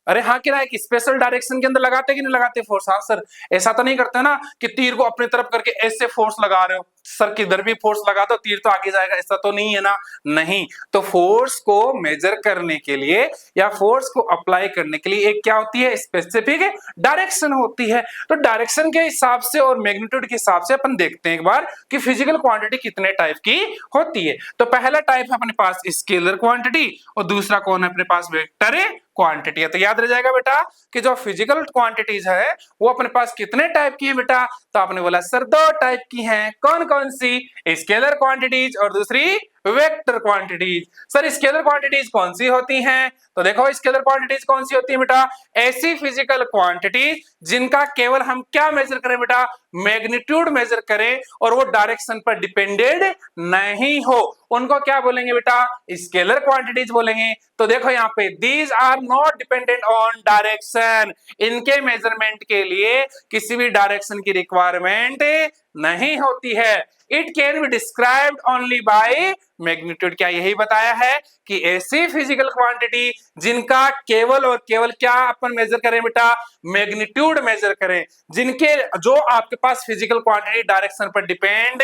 अरे हाँ कि ना, एक स्पेशल डायरेक्शन के अंदर लगाते कि नहीं लगाते फोर्स? हाँ सर। ऐसा तो नहीं करते ना कि तीर को अपनी तरफ करके ऐसे फोर्स लगा रहे हो, सर किधर भी फोर्स लगा दो तीर तो आगे जाएगा, ऐसा तो नहीं है ना। नहीं, तो फोर्स को मेजर करने के लिए या फोर्स को अप्लाई करने के लिए एक क्या होती है? स्पेसिफिक डायरेक्शन होती है। तो डायरेक्शन के हिसाब से और मैग्नीट्यूड के हिसाब से अपन देखते हैं एक बार कि फिजिकल क्वांटिटी कितने टाइप की होती है। तो पहला टाइप है अपने पास स्केलर क्वांटिटी और दूसरा कौन है अपने पास? वेक्टर क्वांटिटी है। तो याद रह जाएगा बेटा कि जो फिजिकल क्वांटिटीज है वो अपने पास कितने टाइप की है बेटा? तो आपने बोला सर 2 टाइप की हैं। कौन कौन सी? स्केलर क्वांटिटीज और दूसरी vector quantities. Sir scalar quantities कौन सी होती हैं? तो देखो स्केलर क्वांटिटीज कौन सी होती है बेटा? ऐसी फिजिकल क्वांटिटीज जिनका केवल हम क्या मेजर करें बेटा? मैग्नीट्यूड मेजर करें और वो डायरेक्शन पर डिपेंडेड नहीं हो, उनको क्या बोलेंगे बेटा? स्केलर क्वांटिटीज बोलेंगे। तो देखो यहाँ पे these are not dependent on direction, इनके मेजरमेंट के लिए किसी भी डायरेक्शन की रिक्वायरमेंट नहीं होती है। It can be described only by magnitude. क्या यही बताया है कि ऐसी फिजिकल क्वांटिटी जिनका केवल और केवल क्या अपन मेजर करें बेटा? मैग्नीट्यूड मेजर करें, जिनके जो आपके पास फिजिकल क्वांटिटी डायरेक्शन पर डिपेंड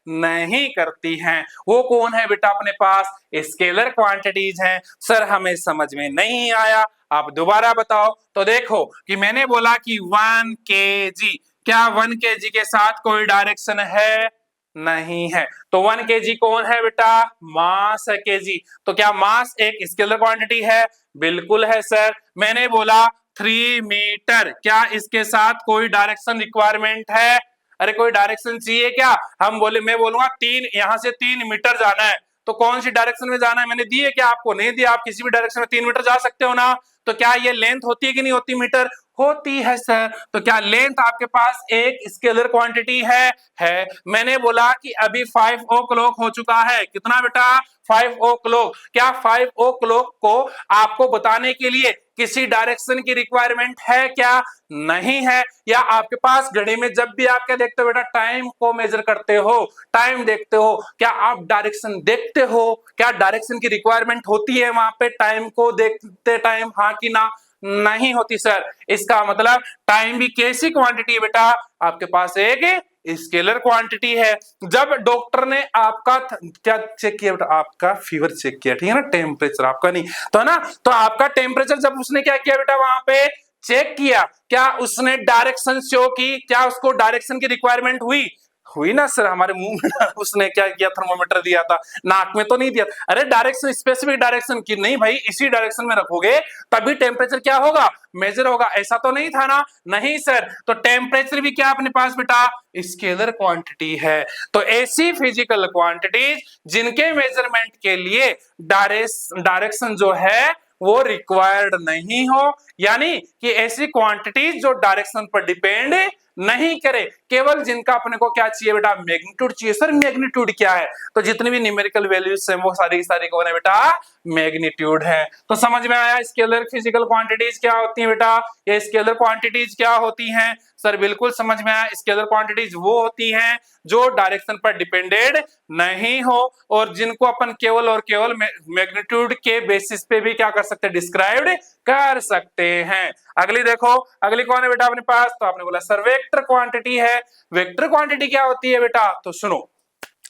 नहीं करती हैं, वो कौन है बेटा? अपने पास स्केलर क्वांटिटीज हैं। सर हमें समझ में नहीं आया, आप दोबारा बताओ। तो देखो कि मैंने बोला कि 1 kg, क्या 1 kg के साथ कोई डायरेक्शन है? नहीं है। तो 1 kg कौन है बेटा? मास है kg। तो क्या मास एक स्केलर क्वांटिटी है? बिल्कुल है सर। मैंने बोला 3 मीटर, क्या इसके साथ कोई डायरेक्शन रिक्वायरमेंट है? अरे कोई डायरेक्शन चाहिए क्या? हम बोले, मैं बोलूंगा 3, यहां से 3 मीटर जाना है, तो कौन सी डायरेक्शन में जाना है? मैंने दी है क्या आपको? नहीं दिया। आप किसी भी डायरेक्शन में 3 मीटर जा सकते हो ना। तो क्या ये लेंथ होती है कि नहीं होती? मीटर होती है सर। तो क्या लेंथ आपके पास एक स्केलर क्वांटिटी है। मैंने बोला कि अभी 5 o'clock हो चुका है। कितना बेटा? 5 o'clock। क्या 5 o'clock को आपको बताने के लिए किसी डायरेक्शन की रिक्वायरमेंट है क्या? नहीं है। या आपके पास घड़ी में जब भी आप क्या देखते हो बेटा? टाइम को मेजर करते हो, टाइम देखते हो, क्या आप डायरेक्शन देखते हो? क्या डायरेक्शन की रिक्वायरमेंट होती है वहां पे टाइम को देखते टाइम? हाँ कि ना? नहीं होती सर। इसका मतलब टाइम भी कैसी क्वांटिटी है बेटा? आपके पास एक स्केलर क्वांटिटी है। जब डॉक्टर ने आपका क्या चेक किया बेटा? आपका फीवर चेक किया, ठीक है ना, टेम्परेचर आपका नहीं तो है ना। तो आपका टेम्परेचर जब उसने क्या किया बेटा? वहां पे चेक किया, क्या उसने डायरेक्शन शो की? क्या उसको डायरेक्शन की रिक्वायरमेंट हुई? हुई ना सर, हमारे मुंह में उसने क्या किया, थर्मोमीटर दिया था, नाक में तो नहीं दिया। अरे डायरेक्शन, स्पेसिफिक डायरेक्शन की नहीं भाई, इसी डायरेक्शन में रखोगे तभी टेम्परेचर क्या होगा, मेजर होगा, ऐसा तो नहीं था ना। नहीं सर, तो टेम्परेचर भी क्या अपने पास बेटा, स्केलर क्वांटिटी है। तो ऐसी फिजिकल क्वांटिटीज जिनके मेजरमेंट के लिए डायरेक्शन जो है वो रिक्वायर्ड नहीं हो, यानी कि ऐसी क्वांटिटीज जो डायरेक्शन पर डिपेंड नहीं करे, केवल जिनका अपने को क्या चाहिए बेटा, मैग्नीट्यूड चाहिए। सर मैग्नीट्यूड क्या है, तो जितनी भी न्यूमेरिकल वैल्यूज है वो सारी की सारी कौन है बेटा, मैग्नीट्यूड है। तो समझ में आया स्केलर फिजिकल क्वांटिटीज क्या होती है बेटा, ये स्केलर क्वांटिटीज क्या होती हैं। सर बिल्कुल समझ में आया, स्केलर क्वांटिटीज वो होती हैं जो डायरेक्शन पर डिपेंडेड नहीं हो और जिनको अपन केवल और केवल मैग्नीट्यूड के बेसिस पे भी क्या कर सकते हैं, डिस्क्राइब कर सकते हैं। अगली देखो, अगली कौन है बेटा अपने पास, तो आपने बोला सर वेक्टर क्वांटिटी है। वेक्टर क्वांटिटी क्या होती है बेटा, तो सुनो,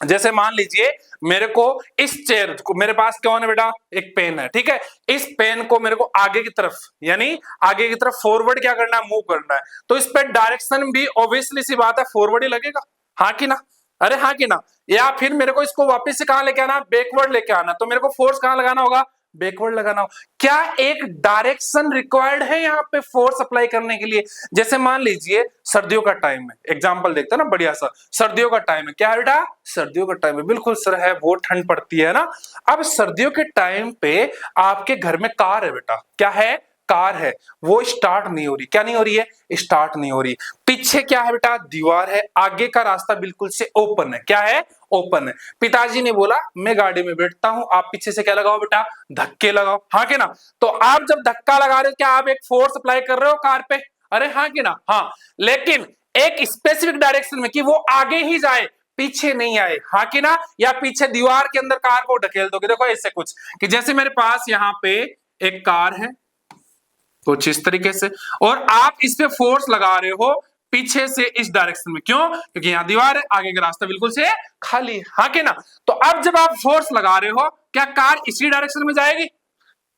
जैसे मान लीजिए मेरे को इस चेयर को, मेरे पास कौन है बेटा, एक पेन है, ठीक है। इस पेन को मेरे को आगे की तरफ, यानी आगे की तरफ फॉरवर्ड क्या करना है, मूव करना है। तो इस पे डायरेक्शन भी ऑब्वियसली सी बात है फॉरवर्ड ही लगेगा, हाँ कि ना, अरे हाँ कि ना। या फिर मेरे को इसको वापस से कहां लेके आना, बैकवर्ड लेके आना, तो मेरे को फोर्स कहां लगाना होगा, बैकवर्ड लगाना हो। क्या एक डायरेक्शन रिक्वायर्ड है यहाँ पे फोर्स अप्लाई करने के लिए। जैसे मान लीजिए सर्दियों का टाइम है, एग्जांपल देखते हैं ना बढ़िया सा, सर्दियों का टाइम है, क्या है बेटा, सर्दियों का टाइम है, बिल्कुल सर है, बहुत ठंड पड़ती है ना। अब सर्दियों के टाइम पे आपके घर में कार है बेटा, क्या है, कार है, वो स्टार्ट नहीं हो रही, क्या नहीं हो रही है, स्टार्ट नहीं हो रही। पीछे क्या है बेटा, दीवार है, आगे का रास्ता बिल्कुल से ओपन है, क्या है, ओपन है। पिताजी ने बोला मैं गाड़ी में बैठता हूं, आप पीछे से क्या लगाओ बेटा, धक्के लगाओ, हाँ कि ना। तो आप जब धक्का लगा रहे हो क्या आप एक फोर्स अप्लाई कर रहे हो कार पे, अरे हाँ कि ना, हाँ। लेकिन एक स्पेसिफिक डायरेक्शन में कि वो आगे ही जाए, पीछे नहीं आए, हाँ कि ना। या पीछे दीवार के अंदर कार को ढकेल दोगे। देखो ऐसे कुछ कि जैसे मेरे पास यहाँ पे एक कार है कुछ इस तरीके से, और आप इस पे फोर्स लगा रहे हो पीछे से इस डायरेक्शन में, क्यों, क्योंकि यहाँ दीवार है, आगे का रास्ता बिल्कुल से खाली, हाँ कि ना। तो अब जब आप फोर्स लगा रहे हो क्या कार इसी डायरेक्शन में जाएगी,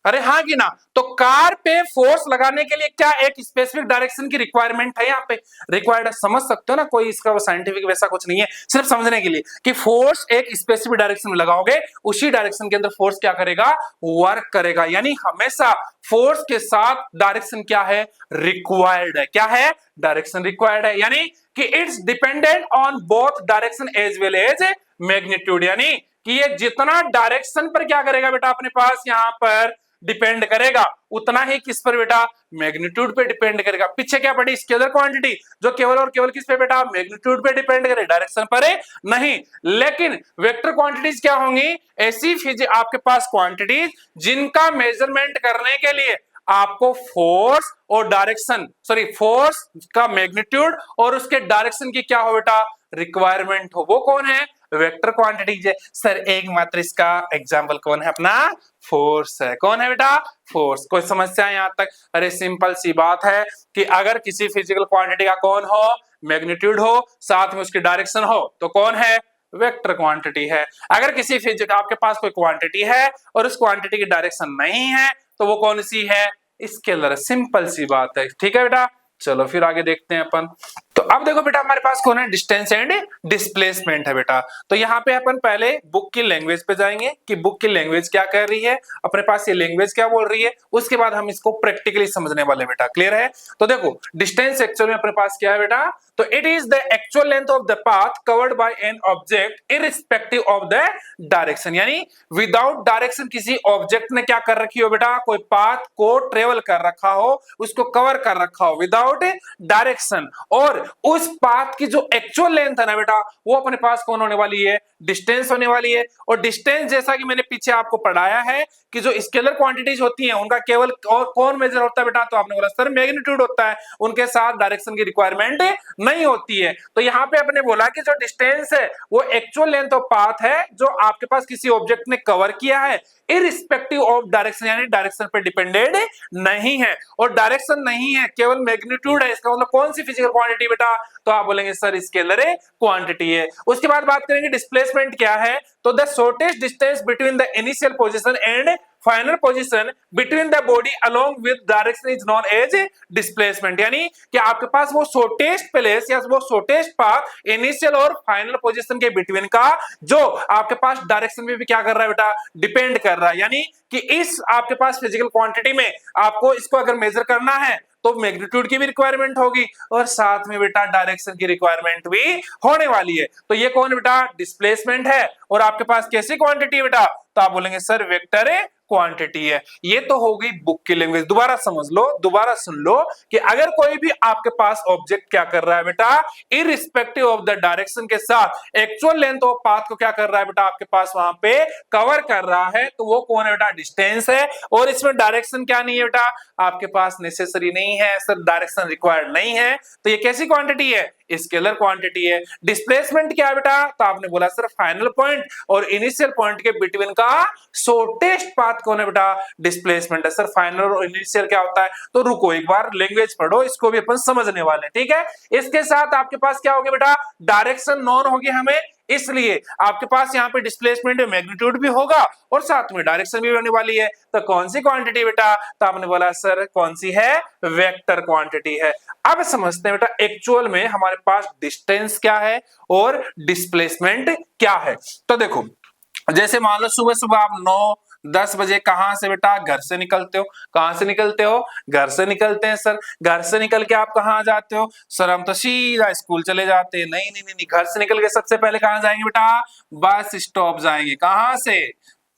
अरे हाँ कि ना। तो कार पे फोर्स लगाने के लिए क्या एक स्पेसिफिक डायरेक्शन की रिक्वायरमेंट है, यहाँ पे रिक्वायर्ड है, समझ सकते हो ना, कोई इसका साइंटिफिक वैसा कुछ नहीं है, सिर्फ समझने के लिए कि फोर्स एक स्पेसिफिक डायरेक्शन में लगाओगे, उसी डायरेक्शन के अंदर फोर्स क्या करेगा, वर्क करेगा। यानी हमेशा फोर्स के साथ डायरेक्शन क्या है, रिक्वायर्ड है, क्या है, डायरेक्शन रिक्वायर्ड है। यानी कि it's dependent on both direction as well as magnitude, यानी कि ये जितना डायरेक्शन पर क्या करेगा बेटा अपने पास यहाँ पर डिपेंड करेगा, उतना ही किस पर बेटा, मैग्नीट्यूड पे डिपेंड करेगा। पीछे क्या पड़ी, स्केलर क्वांटिटी, जो केवल और केवल किस पे बेटा, मैग्नीट्यूड पे डिपेंड करे, डायरेक्शन पर है नहीं। लेकिन वेक्टर क्वांटिटीज क्या होंगी, ऐसी आपके पास क्वांटिटीज जिनका मेजरमेंट करने के लिए आपको फोर्स और डायरेक्शन, सॉरी फोर्स का मैग्नीट्यूड और उसके डायरेक्शन की क्या हो बेटा, रिक्वायरमेंट हो, वो कौन है, वेक्टर क्वांटिटीज है। सर एक मात्र इसका एग्जांपल कौन है, अपना फोर्स है, कौन है बेटा, फोर्स। कोई समस्या है यहां तक, अरे सिंपल सी बात है कि अगर किसी फिजिकल क्वांटिटी का कौन हो, मैग्नीट्यूड हो, साथ में उसकी डायरेक्शन हो, तो कौन है, वेक्टर क्वांटिटी है। अगर किसी फिजिकल आपके पास कोई क्वांटिटी है और उस क्वांटिटी की डायरेक्शन नहीं है, तो वो कौन सी है, स्केलर, सिंपल सी बात है, ठीक है बेटा। चलो फिर आगे देखते हैं अपन। तो अब देखो बेटा हमारे पास कौन है, डिस्टेंस एंड डिस्प्लेसमेंट है बेटा। तो यहाँ पे अपन पहले बुक की लैंग्वेज पे जाएंगे कि बुक की लैंग्वेज क्या कह रही है, अपने पास ये लैंग्वेज क्या बोल रही है, उसके बाद हम इसको प्रैक्टिकली समझने वाले बेटा, क्लियर है। तो देखो डिस्टेंस एक्चुअल में अपने पास क्या है बेटा, तो it is the actual length of the path covered by an object irrespective of the direction, यानी विदाउट डायरेक्शन किसी ऑब्जेक्ट ने क्या कर रखी हो बेटा, कोई पाथ को ट्रेवल कर रखा हो, उसको कवर कर रखा हो विदाउट डायरेक्शन, और उस पाथ की जो एक्चुअल लेंथ है ना बेटा, वो अपने पास कौन होने वाली है, डिस्टेंस होने वाली है। और डिस्टेंस जैसा कि मैंने पीछे आपको पढ़ाया है कि जो स्केलर क्वांटिटीज होती हैं उनका केवल कौन मेजर होता है बेटा, तो आपने बोला सर मैग्नीट्यूड होता है, उनके साथ डायरेक्शन की रिक्वायरमेंट नहीं होती है। तो यहाँ पे आपने बोला कि जो डिस्टेंस है वो एक्चुअल लेंथ ऑफ पाथ है जो आपके पास किसी ऑब्जेक्ट ने कवर किया है इररिस्पेक्टिव ऑफ डायरेक्शन, यानी डायरेक्शन पे डिपेंडेड नहीं है। और डायरेक्शन नहीं है, केवल मैग्नीट्यूड है, इसका मतलब कौन सी फिजिकल क्वांटिटी बेटा, तो आप बोलेंगे सर स्केलर क्वांटिटी है। उसके बाद बात करेंगे डिस्प्लेसमेंट क्या है, तो the shortest distance between the initial position and final position between the body along with direction is known as displacement, यानी कि आपके पास वो शॉर्टेस्ट प्लेस या वो शॉर्टेस्ट पाथ इनिशियल और फाइनल पोजीशन के बिटवीन का जो आपके पास डायरेक्शन में भी क्या कर रहा है बेटा, डिपेंड कर रहा है। यानी कि इस आपके पास फिजिकल क्वांटिटी में आपको इसको अगर मेजर करना है तो मैग्नीट्यूड की भी रिक्वायरमेंट होगी और साथ में बेटा डायरेक्शन की रिक्वायरमेंट भी होने वाली है। तो ये कौन बेटा, डिस्प्लेसमेंट है। और आपके पास कैसी क्वांटिटी है बेटा, तो आप बोलेंगे सर वेक्टर क्वांटिटी है। ये तो हो गई बुक की लैंग्वेज। दोबारा समझ लो, दोबारा सुन लो कि अगर कोई भी आपके पास ऑब्जेक्ट क्या कर रहा है बेटा, इररिस्पेक्टिव ऑफ द डायरेक्शन के साथ एक्चुअल लेंथ ऑफ पाथ को क्या कर रहा है बेटा, आपके पास वहां पे कवर कर रहा है, तो वो कौन है बेटा, डिस्टेंस है। और इसमें डायरेक्शन क्या नहीं है बेटा, आपके पास नेसेसरी नहीं है सर, डायरेक्शन रिक्वायर्ड नहीं है। तो ये कैसी क्वांटिटी है, स्केलर क्वांटिटी है। डिस्प्लेसमेंट क्या है बेटा, तो आपने बोला सर फाइनल पॉइंट और इनिशियल पॉइंट के बिटवीन का शॉर्टेस्ट पाथ कौन है बेटा, डिस्प्लेसमेंट है। सर फाइनल और इनिशियल क्या होता है, तो रुको एक बार लैंग्वेज पढ़ो, इसको भी अपन समझने वाले हैं, ठीक है। इसके साथ आपके पास क्या हो गया बेटा, डायरेक्शन नॉन होगी हमें, इसलिए आपके पास यहाँ पे डिस्प्लेसमेंट मैग्नीट्यूड भी होगा और साथ में डायरेक्शन भी होने वाली है। तो कौन सी क्वांटिटी बेटा, तो आपने बोला सर कौन सी है, वेक्टर क्वांटिटी है। अब समझते हैं बेटा एक्चुअल में हमारे पास डिस्टेंस क्या है और डिस्प्लेसमेंट क्या है। तो देखो जैसे मान लो सुबह सुबह आप 9-10 बजे कहां से बेटा, घर से निकलते हो। कहां से निकलते हो, घर से निकलते हैं सर। घर से निकल के आप कहां जाते हो, सर हम तो सीधा स्कूल चले जाते हैं। नहीं नहीं नहीं, घर से निकल के सबसे पहले कहां जाएंगे बेटा, बस स्टॉप जाएंगे। कहां से,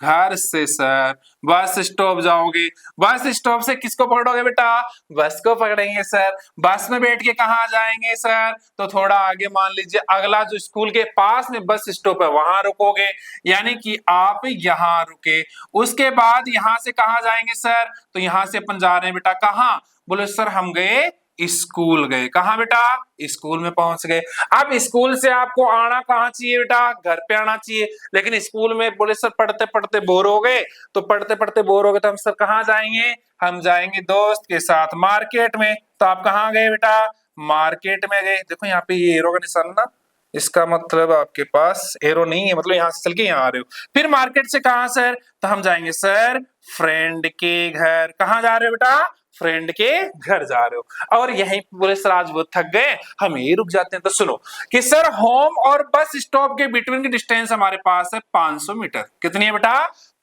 घर से सर। बस स्टॉप जाओगे, बस स्टॉप से किसको पकड़ोगे बेटा, बस को पकड़ेंगे सर। बस में बैठ के कहां जाएंगे सर, तो थोड़ा आगे मान लीजिए अगला जो स्कूल के पास में बस स्टॉप है वहां रुकोगे, यानी कि आप यहां रुके। उसके बाद यहां से कहां जाएंगे सर, तो यहां से अपन जा रहे हैं बेटा कहां, बोले सर हम गए स्कूल गए। कहां बेटा, स्कूल में पहुंच गए। अब स्कूल से आपको आना कहां चाहिए बेटा, घर पे आना चाहिए। लेकिन स्कूल में बोले सर पढ़ते पढ़ते बोर हो गए, तो पढ़ते पढ़ते बोर हो गए तो हम सर कहां जाएंगे, हम जाएंगे दोस्त के साथ मार्केट में। तो आप कहां गए बेटा, मार्केट में गए। देखो यहाँ पे ये एरो का निशान ना, इसका मतलब आपके पास एरो नहीं है, मतलब यहां से चल के यहाँ आ रहे हो। फिर मार्केट से कहां सर, तो हम जाएंगे सर फ्रेंड के घर। कहां जा रहे हो बेटा, फ्रेंड के घर जा रहे हो। और यहीं बोले सर आज वो थक गए, हम यही रुक जाते हैं। तो सुनो कि सर होम और बस स्टॉप के बिटवीन की डिस्टेंस हमारे पास है 500 मीटर। कितनी है बेटा,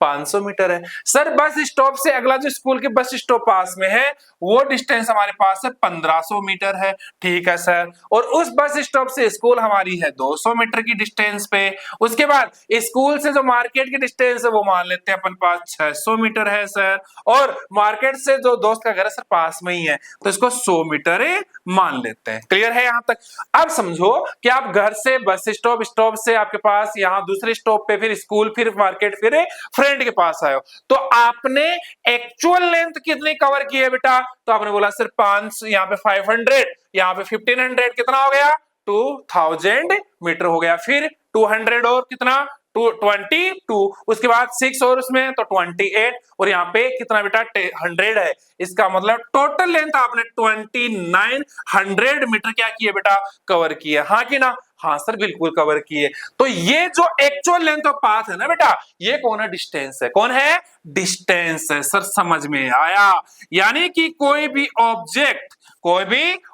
500 मीटर है। सर बस स्टॉप से अगला जो स्कूल के बस स्टॉप पास में है वो डिस्टेंस हमारे पास है 1500 मीटर है। ठीक है सर, और उस बस स्टॉप से स्कूल हमारी है 200 मीटर की डिस्टेंस पे। उसके बाद स्कूल से जो मार्केट की डिस्टेंस है वो मान लेते हैं अपन पास 600 मीटर है सर। और मार्केट से जो दोस्त का घर है सर पास में ही है, तो इसको 100 मीटर मान लेते हैं। क्लियर है यहां तक। अब समझो कि आप घर से बस स्टॉप, स्टॉप से आपके पास यहाँ दूसरे स्टॉप पे, फिर स्कूल, फिर मार्केट, फिर फ्रेंड के पास आए हो। तो आपने एक्चुअल लेंथ कितनी कवर की है बेटा, तो आपने बोला सर 500, यहाँ पे 500, यहाँ पे 1500, कितना हो गया 2000 मीटर हो गया। फिर 200 और कितना 22, उसके बाद 6 और उसमें तो 28, और यहाँ पे कितना बेटा 100 है। इसका मतलब टोटल लेंथ आपने 2900 मीटर क्या किया बेटा, कवर किया। हाँ कि ना, हाँ सर बिल्कुल कवर किए। तो ये जो एक्चुअल लेंथ ऑफ पाथ है ना बेटा, ये कौन है, डिस्टेंस है। कौन है, डिस्टेंस है। सर समझ में आया। यानी कि कोई भी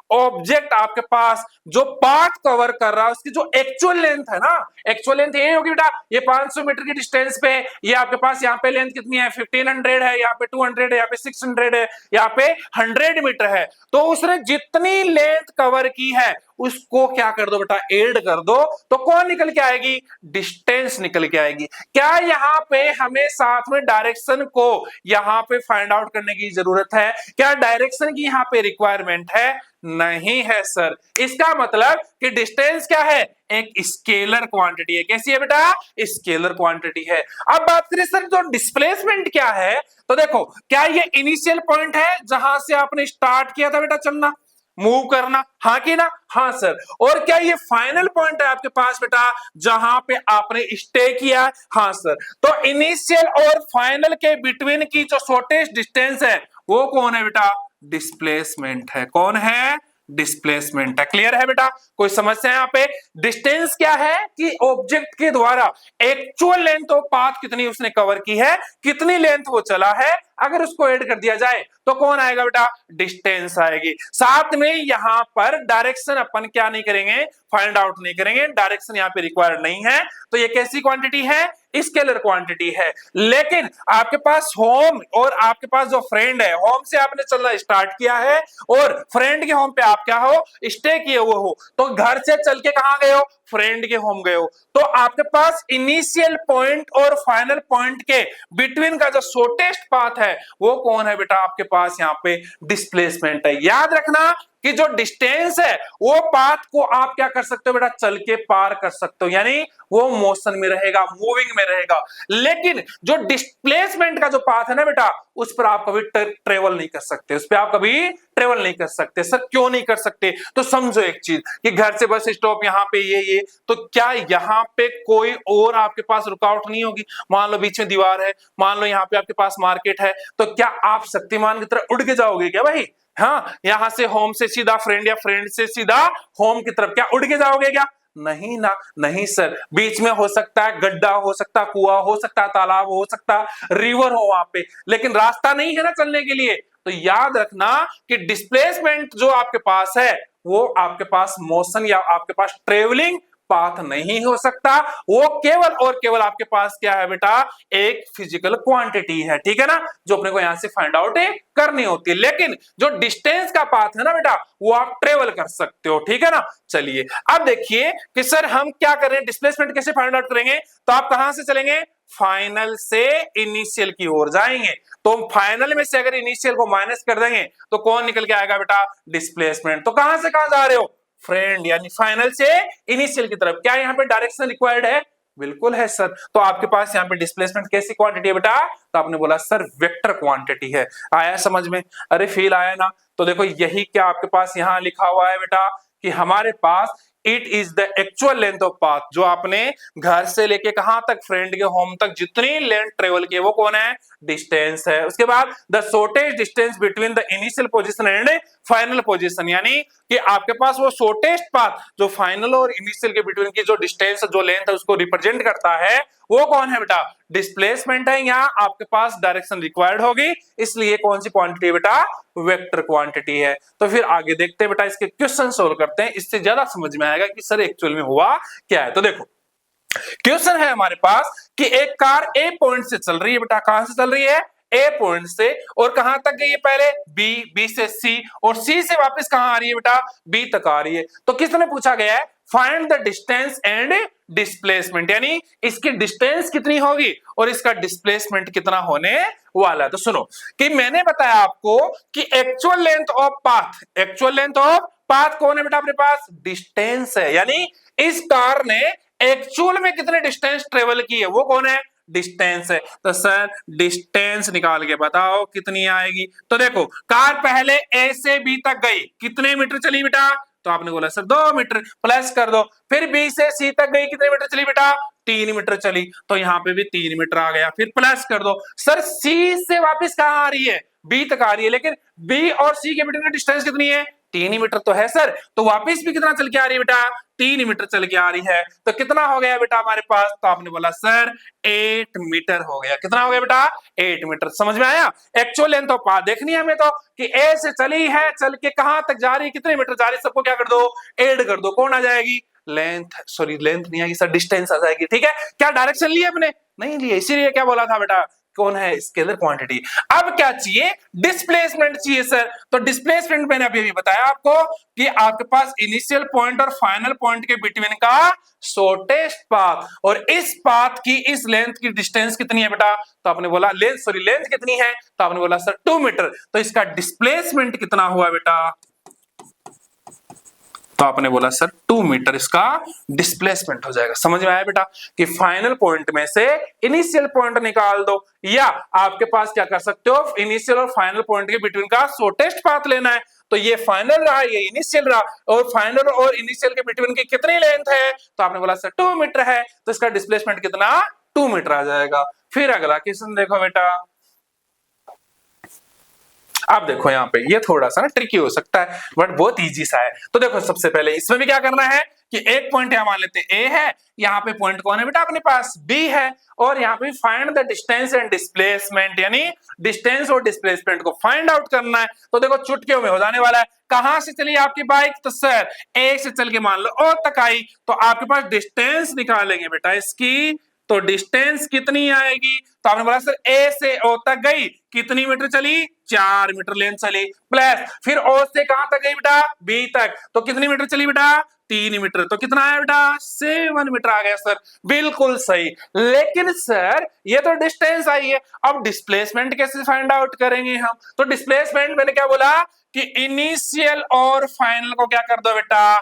ऑब्जेक्ट आपके पास जो पाथ कवर कर रहा है उसकी जो एक्चुअल लेंथ है ना, एक्चुअल लेंथ ये होगी बेटा, ये 500 मीटर की डिस्टेंस पे, ये आपके पास यहाँ पे लेंथ कितनी है 1500 है, यहाँ पे 200 है, यहाँ पे 600 है, यहाँ पे 100 मीटर है। तो उसने जितनी लेंथ कवर की है उसको क्या कर दो बेटा, ऐड कर दो, तो कौन निकल के आएगी, डिस्टेंस निकल के आएगी। क्या यहाँ पे हमें साथ में डायरेक्शन को यहाँ पे फाइंड आउट करने की जरूरत है, क्या डायरेक्शन की यहाँ पे रिक्वायरमेंट है, नहीं है सर। इसका मतलब कि डिस्टेंस क्या है, एक स्केलर क्वांटिटी है। कैसी है बेटा, स्केलर क्वांटिटी है। अब बात करें सर जो डिस्प्लेसमेंट क्या है, तो देखो क्या ये इनिशियल पॉइंट है जहां से आपने स्टार्ट किया था बेटा चलना, मूव करना, हाँ कि ना, हाँ सर। और क्या ये फाइनल पॉइंट है आपके पास बेटा जहां पे आपने स्टे किया, हाँ सर। तो इनिशियल और फाइनल के बिटवीन की जो शॉर्टेस्ट डिस्टेंस है वो कौन है बेटा, डिस्प्लेसमेंट है। कौन है, डिस्प्लेसमेंट है। क्लियर है बेटा? कोई समस्या यहाँ पे? डिस्टेंस क्या है कि ऑब्जेक्ट के द्वारा एक्चुअल लेंथ ऑफ पाथ कितनी उसने कवर की है, कितनी लेंथ वो चला है, अगर उसको ऐड कर दिया जाए तो कौन आएगा बेटा? डिस्टेंस आएगी। साथ में यहां पर डायरेक्शन अपन क्या नहीं करेंगे, फाइंड आउट नहीं करेंगे, डायरेक्शन यहां पे रिक्वायर्ड नहीं है। तो ये कैसी क्वांटिटी है? स्केलर क्वांटिटी है। लेकिन आपके पास होम और आपके पास जो फ्रेंड है, होम से आपने चलना स्टार्ट किया है और फ्रेंड के होम पे आप क्या हो, स्टे किए हुए हो, तो घर से चल के कहां गए हो? फ्रेंड के होम गए हो। तो आपके पास इनिशियल पॉइंट और फाइनल पॉइंट के बिटवीन का जो शॉर्टेस्ट पाथ है वो कौन है बेटा? आपके पास यहाँ पे डिस्प्लेसमेंट है। याद रखना कि जो डिस्टेंस है वो पाथ को आप क्या कर सकते हो बेटा? चल के पार कर सकते हो, यानी वो मोशन में रहेगा, मूविंग में रहेगा। लेकिन जो डिस्प्लेसमेंट का जो पाथ है ना बेटा, उस पर आप कभी ट्रेवल नहीं कर सकते, उस पर आप कभी ट्रेवल नहीं कर सकते। सर क्यों नहीं कर सकते? तो समझो एक चीज कि घर से बस स्टॉप यहाँ पे ये तो क्या यहाँ पे कोई और आपके पास रुकावट नहीं होगी? मान लो बीच में दीवार है, मान लो यहाँ पे आपके पास मार्केट है, तो क्या आप शक्तिमान की तरह उड़ के जाओगे क्या भाई? हाँ, यहां से होम से सीधा फ्रेंड या फ्रेंड से सीधा होम की तरफ क्या उड़ के जाओगे क्या? नहीं ना, नहीं सर। बीच में हो सकता है गड्ढा, हो सकता है कुआं, हो सकता है तालाब, हो सकता है रिवर हो वहां पे, लेकिन रास्ता नहीं है ना चलने के लिए। तो याद रखना कि डिस्प्लेसमेंट जो आपके पास है वो आपके पास मोशन या आपके पास ट्रेवलिंग पाथ नहीं हो सकता, वो केवल और केवल आपके पास क्या है बेटा? एक फिजिकल क्वांटिटी है। ठीक है ना, जो अपने को यहां से फाइंड आउट करनी होती है। लेकिन जो डिस्टेंस का पाथ है ना बेटा, वो आप ट्रेवल कर सकते हो। ठीक है ना? चलिए अब देखिए कि सर हम क्या कर रहे हैं, डिस्प्लेसमेंट कैसे फाइंड आउट करेंगे? तो आप कहां से चलेंगे? फाइनल से इनिशियल की ओर जाएंगे। तो फाइनल में से अगर इनिशियल को माइनस कर देंगे तो कौन निकल के आएगा बेटा? डिस्प्लेसमेंट। तो कहां से कहां जा रहे हो? फ्रेंड, यानी फाइनल से इनिशियल की तरफ। क्या यहाँ पे डायरेक्शन रिक्वायर्ड है? बिल्कुल है सर। तो आपके पास यहाँ पे डिस्प्लेसमेंट कैसी क्वांटिटी है बेटा? तो आपने बोला सर वेक्टर क्वांटिटी है। आया समझ में? अरे फील आया ना? तो देखो यही क्या आपके पास यहाँ लिखा हुआ है बेटा कि हमारे पास it is the actual length of path. जो आपने घर से लेके कहां तक, फ्रेंड के होम तक जितनी लेंथ ट्रेवल की वो कौन है? डिस्टेंस है। उसके बाद the shortest distance between the initial position and final position, यानी कि आपके पास वो शॉर्टेस्ट पाथ जो फाइनल और इनिशियल के बिटवीन की जो डिस्टेंस, जो लेंथ है उसको रिप्रेजेंट करता है, वो कौन है बेटा? डिस्प्लेसमेंट है। यहाँ आपके पास डायरेक्शन रिक्वायर्ड होगी, इसलिए कौन सी क्वांटिटी बेटा? वेक्टर क्वांटिटी है। तो फिर आगे देखते हैं बेटा, इसके क्वेश्चन सोल्व करते हैं, इससे ज्यादा समझ में आएगा कि सर एक्चुअल में हुआ क्या है। तो देखो क्वेश्चन है हमारे पास कि एक कार ए पॉइंट से चल रही है बेटा। कहां से चल रही है? ए पॉइंट से। और कहां तक गई है? पहले बी, बी से सी, और सी से वापस कहां आ रही है बेटा? बी तक आ रही है। तो किसने पूछा गया है? Find the distance and displacement, यानी इसकी डिस्टेंस कितनी होगी और इसका डिस्प्लेसमेंट कितना होने वाला है। तो सुनो कि मैंने बताया आपको कि actual length of path, actual length of path कौन है बेटा? अपने पास डिस्टेंस है, यानी इस कार ने एक्चुअल में कितने डिस्टेंस ट्रेवल की है वो कौन है? डिस्टेंस है। तो सर डिस्टेंस निकाल के बताओ कितनी आएगी। तो देखो कार पहले ए से बी तक गई, कितने मीटर चली बेटा? तो आपने बोला सर 2 मीटर, प्लस कर दो। फिर बी से सी तक गई, कितने मीटर चली बेटा? 3 मीटर चली, तो यहाँ पे भी 3 मीटर आ गया। फिर प्लस कर दो। सर सी से वापस कहां आ रही है? बी तक आ रही है, लेकिन बी और सी के बीच में डिस्टेंस कितनी है? 3 मीटर तो है सर। तो वापस भी कितना चल के आ रही है बेटा? 3 मीटर चल के आ रही है। तो कितना हो गया बेटा हमारे पास? तो आपने बोला सर 8 मीटर हो गया। कितना हो गया बेटा? 8 मीटर। समझ में आया? एक्चुअल लेंथ ऑफ पाथ देखनी है हमें तो कि ए से चली है, चल के कहां तक जा रही है, कितने मीटर जा रही है, सबको क्या कर दो? ऐड कर दो। कौन आ जाएगी? लेंथ, सॉरी लेंथ नहीं आएगी सर, डिस्टेंस आ जाएगी। ठीक है? क्या डायरेक्शन लिए अपने? नहीं लिए, इसीलिए क्या बोला था बेटा? कौन है? Scalar quantity. अब क्या चाहिए? डिस्प्लेसमेंट चाहिए सर। तो डिस्प्लेसमेंट मैंने अभी बताया आपको कि आपके पास इनिशियल पॉइंट और फाइनल पॉइंट के बिटवीन का शॉर्टेस्ट पाथ, और इस पाथ की इस लेंथ की डिस्टेंस कितनी है बेटा? तो आपने बोला लेंथ, सॉरी लेंथ कितनी है? तो आपने बोला सर 2 मीटर। तो इसका डिस्प्लेसमेंट कितना हुआ बेटा? तो आपने बोला सर 2 मीटर इसका डिस्प्लेसमेंट हो जाएगा। समझ में आया बेटा कि फाइनल पॉइंट में से इनिशियल पॉइंट निकाल दो, या आपके पास क्या कर सकते हो? इनिशियल और फाइनल पॉइंट के बिटवीन का शॉर्टेस्ट पाथ लेना है। तो ये फाइनल रहा, ये इनिशियल रहा, और फाइनल और इनिशियल के बिटवीन की कितनी लेंथ है? तो आपने बोला सर 2 मीटर है। तो इसका डिस्प्लेसमेंट कितना? 2 मीटर आ जाएगा। फिर अगला क्वेश्चन देखो बेटा, अब देखो यहाँ पे ये थोड़ा सा ना ट्रिकी हो सकता है बट बहुत इजी सा है। तो देखो सबसे पहले इसमें भी क्या करना है कि एक पॉइंट यहाँ मान लेते ए है, यहाँ पे पॉइंट कौन है बेटा अपने पास बी है, और यहाँ पे find the distance and displacement, यानी डिस्टेंस और डिस्प्लेसमेंट को फाइंड आउट करना है। तो देखो चुटकियों में हो जाने वाला है। कहां से चली आपकी बाइक, तो सर ए से चल के मान लो ओ तक आई, तो आपके पास डिस्टेंस निकालेंगे बेटा इसकी, तो डिस्टेंस कितनी आएगी, तो आपने बोला सर ए से ओ तक गई, कितनी मीटर चली, 4 मीटर लेंथ चली, प्लस फिर ओ से कहां तक गई बेटा बी तक, तो कितनी मीटर चली बेटा 3 मीटर, तो कितना आया बेटा 7 मीटर आ गया सर, बिल्कुल सही। लेकिन सर ये तो डिस्टेंस आई है, अब डिस्प्लेसमेंट कैसे फाइंड आउट करेंगे हम, तो डिस्प्लेसमेंट मैंने क्या बोला कि इनिशियल और फाइनल को क्या कर दो बेटा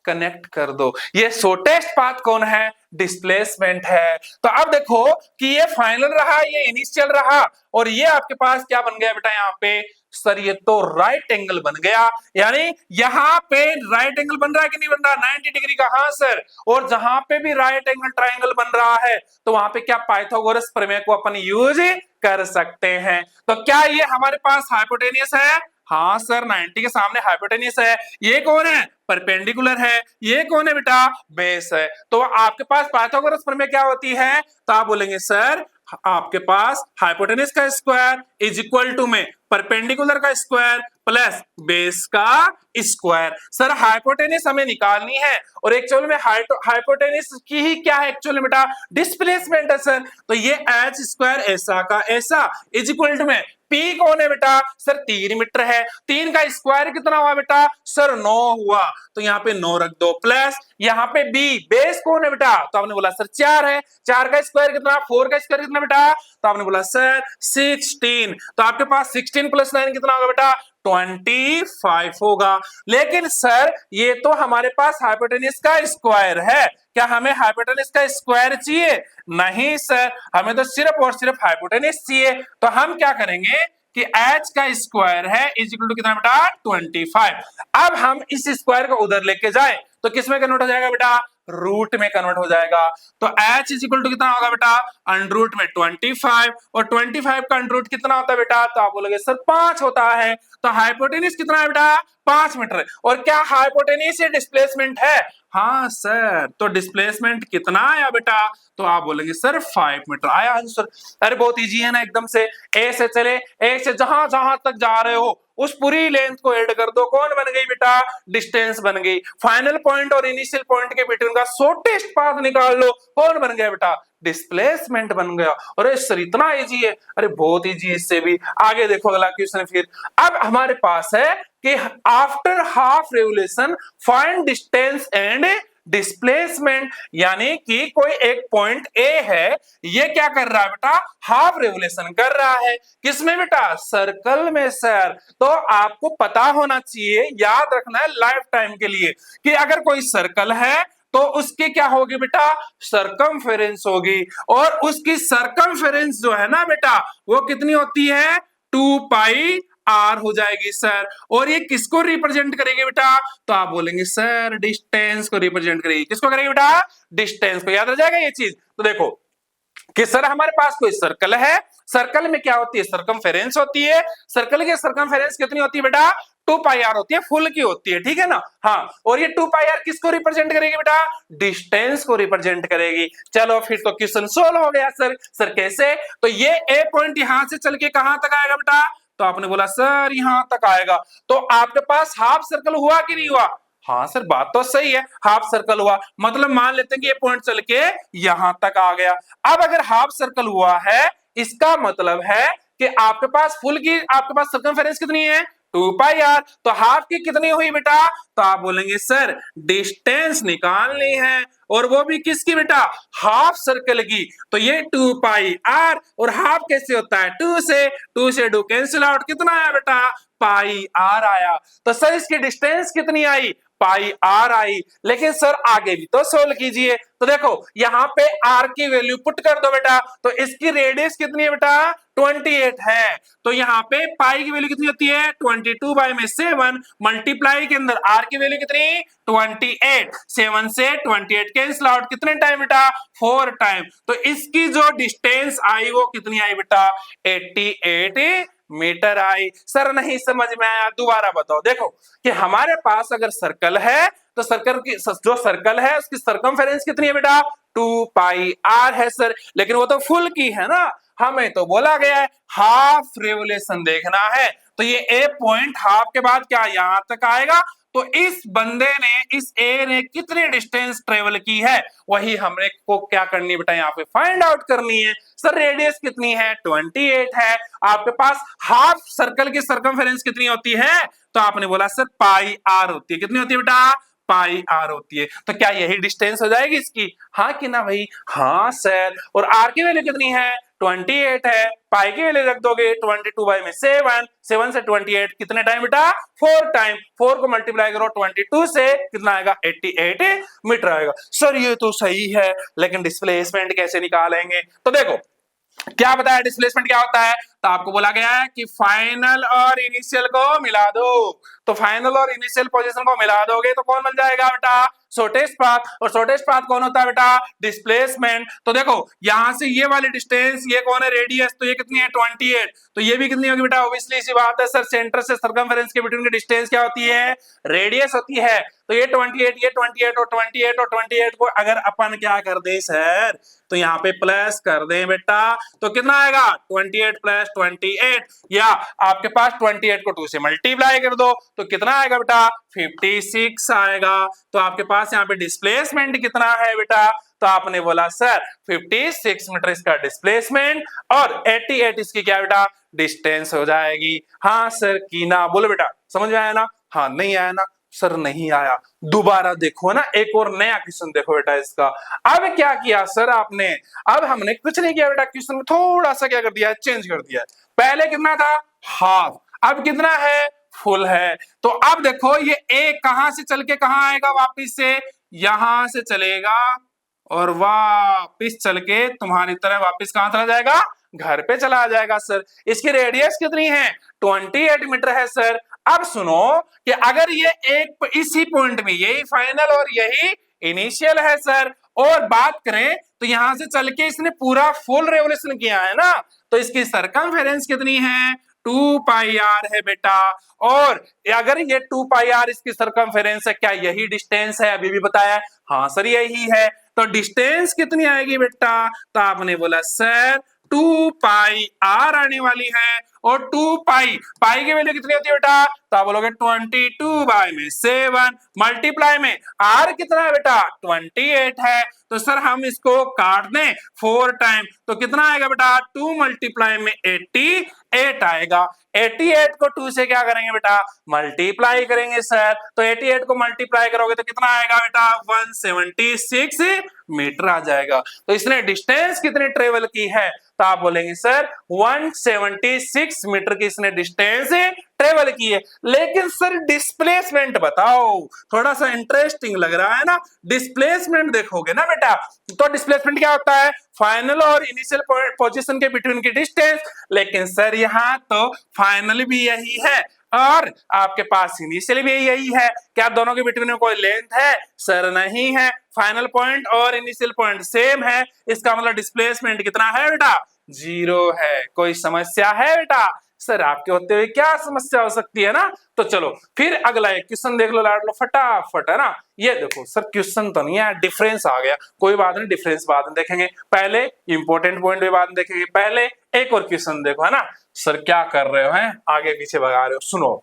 कनेक्ट कर दो, ये शॉर्टेस्ट पाथ कौन है डिस्प्लेसमेंट है। तो अब देखो कि ये फाइनल रहा ये इनिशियल रहा, और ये आपके पास क्या बन गया बेटा यहाँ पे सर ये तो राइट एंगल बन गया, यानी यहाँ पे राइट एंगल बन रहा है कि नहीं बन रहा 90 डिग्री का, हाँ सर, और जहां पे भी राइट एंगल ट्राइंगल बन रहा है तो वहां पे क्या पाइथागोरस प्रमेय को अपन यूज कर सकते हैं। तो क्या ये हमारे पास हाइपोटेनियस है, हाँ सर 90 के सामने हाइपोटेनियस है, ये कौन है परपेंडिकुलर है, ये कौन है बेटा बेस है। तो आपके पास पाइथागोरस प्रमेय क्या होती है, तो आप बोलेंगे सर आपके पास हाइपोटेनियस का स्क्वायर इज इक्वल टू में परपेंडिकुलर का स्क्वायर प्लस बेस का स्क्वायर। सर हाइपोटेनियस हमें निकालनी है और एक्चुअल में हाइपोटेनियस की ही क्या है एक्चुअली बेटा डिस्प्लेसमेंट है सर, तो ये एच स्क्वायर ऐसा का ऐसा इज इक्वल टू में पी कौन है बेटा सर 3 मीटर है, 3 का स्क्वायर कितना हुआ बेटा सर 9 हुआ, तो यहाँ पे 9 रख दो, प्लस यहाँ पे बी बेस कौन है बेटा, तो आपने बोला सर 4 है, 4 का स्क्वायर कितना 4 का स्क्वायर कितना बेटा, तो आपने बोला सर 16, तो आपके पास 16 प्लस 9 कितना होगा बेटा 25 होगा। लेकिन सर ये तो हमारे पास हाइपोटेनियस का स्क्वायर है, क्या हमें हाइपोटेनियस का स्क्वायर चाहिए, नहीं सर हमें तो सिर्फ और सिर्फ हाइपोटेनियस चाहिए। तो हम क्या करेंगे कि h का स्क्वायर है इज इक्वल टू कितना बेटा 25। अब हम इस स्क्वायर को उधर लेके जाए तो किसमें कन्वर्ट हो जाएगा बेटा रूट में कन्वर्ट हो जाएगा, तो h इज इक्वल टू कितना होगा बेटा अंडर रूट में 25, और 25 का अंडर रूट कितना होता है बेटा, तो आप बोलोगे सर 5 होता है, तो हाइपोटेनियस कितना है बेटा 5 मीटर, और क्या हाइपोटेनियस से डिस्प्लेसमेंट है, हाँ सर, तो डिस्प्लेसमेंट कितना आया बेटा, तो आप बोलेंगे सर 5 मीटर आया आंसर। अरे बहुत इजी है ना एकदम से, ए से चले ए से जहां जहां तक जा रहे हो उस पूरी लेंथ को ऐड कर दो, कौन बन गई बेटा डिस्टेंस बन गई, फाइनल पॉइंट और इनिशियल पॉइंट के बिटवीन का शॉर्टेस्ट पाथ निकाल लो, कौन बन गया बेटा डिस्प्लेसमेंट बन गया। अरे सर इतना इजी है, अरे बहुत इजी, इससे भी आगे देखो अगला क्वेश्चन। फिर अब हमारे पास है कि after half revolution find distance and displacement, यानी कि कोई एक पॉइंट ए है, ये क्या कर रहा है बेटा हाफ रेवोल्यूशन कर रहा है, किसमें बेटा सर्कल में सर। तो आपको पता होना चाहिए, याद रखना है लाइफ टाइम के लिए कि अगर कोई सर्कल है तो उसकी क्या होगी बेटा सरकमफेरेंस होगी, और उसकी सरकमफेरेंस जो है ना बेटा वो कितनी होती है 2 पाई आर हो जाएगी सर। और ये किसको रिप्रेजेंट करेगी बेटा, तो आप बोलेंगे सर डिस्टेंस को रिप्रेजेंट करेगी, किसको करेगी बेटा डिस्टेंस को, याद रह जाएगा ये चीज। तो देखो कि सर हमारे पास कोई सर्कल है, सर्कल में क्या होती है सरकमफेरेंस होती है, सर्कल की सरकमफेरेंस कितनी होती है बेटा 2 पाई आर होती है, फुल की होती है, ठीक है ना, हाँ, और ये 2 पाई आर किसको रिप्रेजेंट करेगी बेटा डिस्टेंस को रिप्रेजेंट करेगी। चलो फिर तो क्वेश्चन सोल्व हो गया सर। सर कैसे, तो ये ए पॉइंट यहां से चल के कहां तक आएगा बेटा, तो आपने बोला सर यहां तक आएगा, तो आपके पास हाफ सर्कल हुआ कि नहीं हुआ, हाँ सर बात तो सही है हाफ सर्कल हुआ, मतलब मान लेते हैं कि ये पॉइंट चल के यहां तक आ गया। अब अगर हाफ सर्कल हुआ है इसका मतलब है कि आपके पास फुल की आपके पास सर्कमफेरेंस कितनी है 2 पाई आर, तो हाफ की कितनी हुई बेटा, तो आप बोलेंगे सर डिस्टेंस निकालनी है, और वो भी किसकी बेटा हाफ सर्कल की, तो ये 2 पाई आर, और हाफ कैसे होता है 2 से 2 कैंसिल आउट, कितना आया बेटा पाई आर आया। तो सर इसकी डिस्टेंस कितनी आई पाई आर आई। लेकिन सर आगे भी तो सोल्व कीजिए, तो देखो यहाँ पे आर की वैल्यू पुट कर दो बेटा, तो इसकी रेडियस कितनी है बेटा 28 है, तो यहाँ पे पाई की वैल्यू कितनी होती है 22 बाई में 7, मल्टीप्लाई के अंदर आर की वैल्यू कितनी 28, 7 से 28 कैंसिल आउट, कितने टाइम बेटा 4 टाइम, तो इसकी जो डिस्टेंस आई वो कितनी आई बेटा 88 मीटर आई। सर नहीं समझ में आया, दोबारा बताओ। देखो कि हमारे पास अगर सर्कल है तो सर्कल की जो सर्कल है उसकी सरकमफेरेंस कितनी है बेटा, 2 पाई आर है सर, लेकिन वो तो फुल की है ना, हमें तो बोला गया है हाफ रेवोल्यूशन देखना है। तो ये ए पॉइंट हाफ के बाद क्या यहां तक आएगा, तो इस बंदे ने, इस ए ने कितनी डिस्टेंस ट्रेवल की है वही हमने को क्या करनी है बेटा, यहाँ पे फाइंड आउट करनी है। सर रेडियस कितनी है, 28 है। आपके पास हाफ सर्कल की सरकमफेरेंस कितनी होती है, तो आपने बोला सर पाई आर होती है। कितनी होती है बेटा, पाई आर होती है। तो क्या यही डिस्टेंस हो जाएगी इसकी, हाँ कि ना भाई, हाँ सर। और आर की वैल्यू कितनी है, 28 है। पाई की वैल्यू रख दोगे 22 बाई में 7, 7 से 28 कितने टाइम बेटा, 4 टाइम। 4 को मल्टीप्लाई करो 22 से कितना आएगा, 88 मीटर आएगा। सर ये तो सही है, लेकिन डिस्प्लेसमेंट कैसे निकालेंगे, तो देखो क्या बताया डिस्प्लेसमेंट क्या होता है, तो आपको बोला गया है कि फाइनल और इनिशियल को मिला दो। तो फाइनल और इनिशियल पोजीशन को मिला दोगे तो कौन बन जाएगा बेटा, शॉर्टेस्ट पाथ। और शॉर्टेस्ट पाथ कौन होता है बेटा, डिस्प्लेसमेंट। तो देखो यहां से ये वाली डिस्टेंस, ये कौन है, रेडियस, तो ये कितनी है 28, तो ये भी कितनी होगी बेटा, ऑब्वियसली सी बात है सर, सेंटर से सर्कमफेरेंस के बिटवीन की डिस्टेंस क्या होती है, रेडियस होती है। तो ये 28, ये 28 और 28 और 28 को अगर अपन क्या कर दे सर, तो यहाँ पे प्लस कर दें बेटा, तो कितना आएगा 28 प्लस 28, या आपके पास 28 को 2 से मल्टीप्लाई कर दो तो कितना आएगा बेटा, 56 आएगा। तो आपके पास यहाँ पे डिस्प्लेसमेंट कितना है बेटा, तो आपने बोला सर 56 मीटर इसका डिस्प्लेसमेंट और 88 इसकी क्या बेटा, डिस्टेंस हो जाएगी। हाँ सर की ना, बोलो बेटा समझ में आया ना, हाँ नहीं आया ना, सर नहीं आया, दोबारा देखो ना, एक और नया क्वेश्चन देखो बेटा इसका। अब क्या किया सर आपने, अब हमने कुछ नहीं किया बेटा, क्वेश्चन में थोड़ा सा क्या कर दिया, चेंज कर दिया। पहले कितना था, हाफ, अब कितना है, फुल है। तो अब देखो ये ए कहां से चल के कहां आएगा, वापिस से यहां से चलेगा और वापिस चल के तुम्हारी तरह वापिस कहां चला जाएगा, घर पे चला जाएगा सर। इसकी रेडियस कितनी है, 28 मीटर है सर। अब सुनो कि अगर ये एक इसी पॉइंट में, यही फाइनल और यही इनिशियल है सर, और बात करें तो यहां से चल के इसने पूरा फुल रेवोल्यूशन किया है ना, तो इसकी सरकमफेरेंस कितनी है, 2 पाई आर है बेटा। और अगर ये 2 पाई आर इसकी सरकमफेरेंस है, क्या यही डिस्टेंस है, अभी भी बताया, हाँ सर यही है। तो डिस्टेंस कितनी आएगी बेटा, तो आपने बोला सर 2 पाई आर आने वाली है। और 2 पाई, पाई की वैल्यू कितनी होती है बेटा, तो आप बोलोगे 22 बाई में 7 मल्टीप्लाई में आर कितना है बेटा, 28 है। तो सर हम इसको काट दें 4 टाइम तो कितना आएगा बेटा, 2 मल्टीप्लाई में 88 आएगा। 88 को 2 से क्या करेंगे बेटा, मल्टीप्लाई करेंगे सर। तो 88 को मल्टीप्लाई करोगे तो कितना आएगा बेटा, 176 मीटर आ जाएगा। तो इसने डिस्टेंस कितनी ट्रेवल की है, तो आप बोलेंगे सर 176 मीटर की इसने डिस्टेंस ट्रेवल की है। लेकिन सर डिस्प्लेसमेंट बताओ, थोड़ा सा इंटरेस्टिंग लग रहा है ना, डिस्प्लेसमेंट देखोगे ना बेटा, तो डिस्प्लेसमेंट क्या होता है, फाइनल और इनिशियल पोजीशन के बिटवीन की डिस्टेंस। लेकिन सर यहाँ तो फाइनल भी यही है और आपके पास इनिशियल भी यही है, क्या दोनों के बिटवीन में कोई लेंथ है, सर नहीं है। फाइनल पॉइंट और इनिशियल पॉइंट सेम है, इसका मतलब डिस्प्लेसमेंट कितना है बेटा, 0 है। कोई समस्या है बेटा, सर आपके होते हुए क्या समस्या हो सकती है ना। तो चलो फिर अगला एक क्वेश्चन देख लो लाड लो फटाफट, है ना। ये देखो सर क्वेश्चन तो नहीं है, डिफरेंस आ गया, कोई बात नहीं, डिफरेंस बाद में देखेंगे, पहले इंपॉर्टेंट पॉइंट भी बाद में देखेंगे। पहले एक और क्वेश्चन देखो, है ना। सर क्या कर रहे हो, हैं आगे पीछे भगा रहे हो, सुनो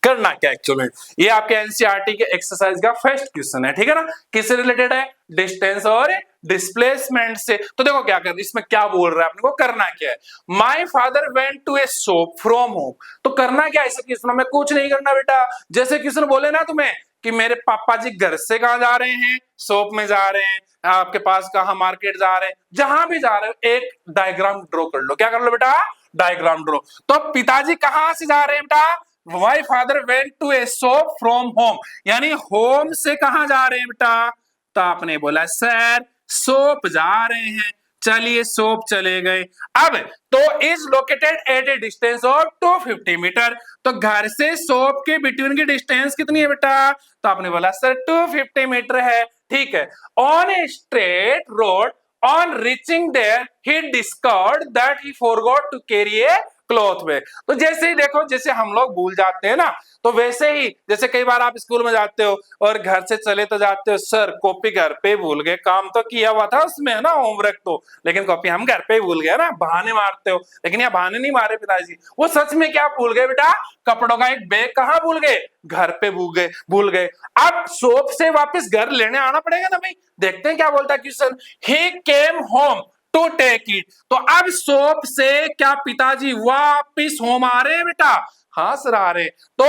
करना क्या एक्चुअली। ये आपके एनसीईआरटी के एक्सरसाइज का फर्स्ट क्वेश्चन है, ठीक है ना। किससे रिलेटेड है, डिस्टेंस और डिस्प्लेसमेंट से। तो देखो क्या कर, इसमें क्या बोल रहा है अपने को, करना क्या है। My father went to a shop from home, तो करना क्या है इस क्वेश्चन में, कुछ नहीं करना बेटा। जैसे क्वेश्चन बोले ना तुम्हें कि मेरे पापा जी घर से कहां जा रहे हैं, शॉप में जा रहे हैं, आपके पास कहां मार्केट जा रहे हैं, जहां भी जा रहे हो एक डायग्राम ड्रॉ कर लो। क्या कर लो बेटा, डायग्राम ड्रॉ। तो पिताजी कहां से जा रहे हैं बेटा, my father went to a shop from home, यानी होम से कहां जा रहे हैं बेटा, तो आपने बोला सर शॉप जा रहे हैं। चलिए शॉप चले गए। अब तो is located at a distance of 250 metre, तो घर से शॉप के बिटवीन की डिस्टेंस कितनी है बेटा, तो आपने बोला सर 250 मीटर है, ठीक है। On a straight road, on reaching there he discovered that he forgot to carry a cloth में। तो जैसे ही देखो, जैसे हम लोग भूल जाते हैं ना, तो वैसे ही जैसे कई बार आप स्कूल में जाते हो और घर से चले तो जाते हो, सर कॉपी घर पे भूल गए, काम तो किया हुआ था उसमें है ना, होमवर्क तो, लेकिन कॉपी हम घर पे ही भूल गए ना, बहाने मारते हो। लेकिन यहाँ बहाने नहीं मारे पिताजी, वो सच में क्या भूल गए बेटा, कपड़ों का एक बैग कहाँ भूल गए, घर पे भूल गए। अब शॉप से वापस घर लेने आना पड़ेगा ना भाई। देखते हैं क्या बोलता है question, he came home to take it. तो अब शॉप से क्या पिताजी वापिस होम आ रहे हैं बेटा? हाँ सर आ रहे। तो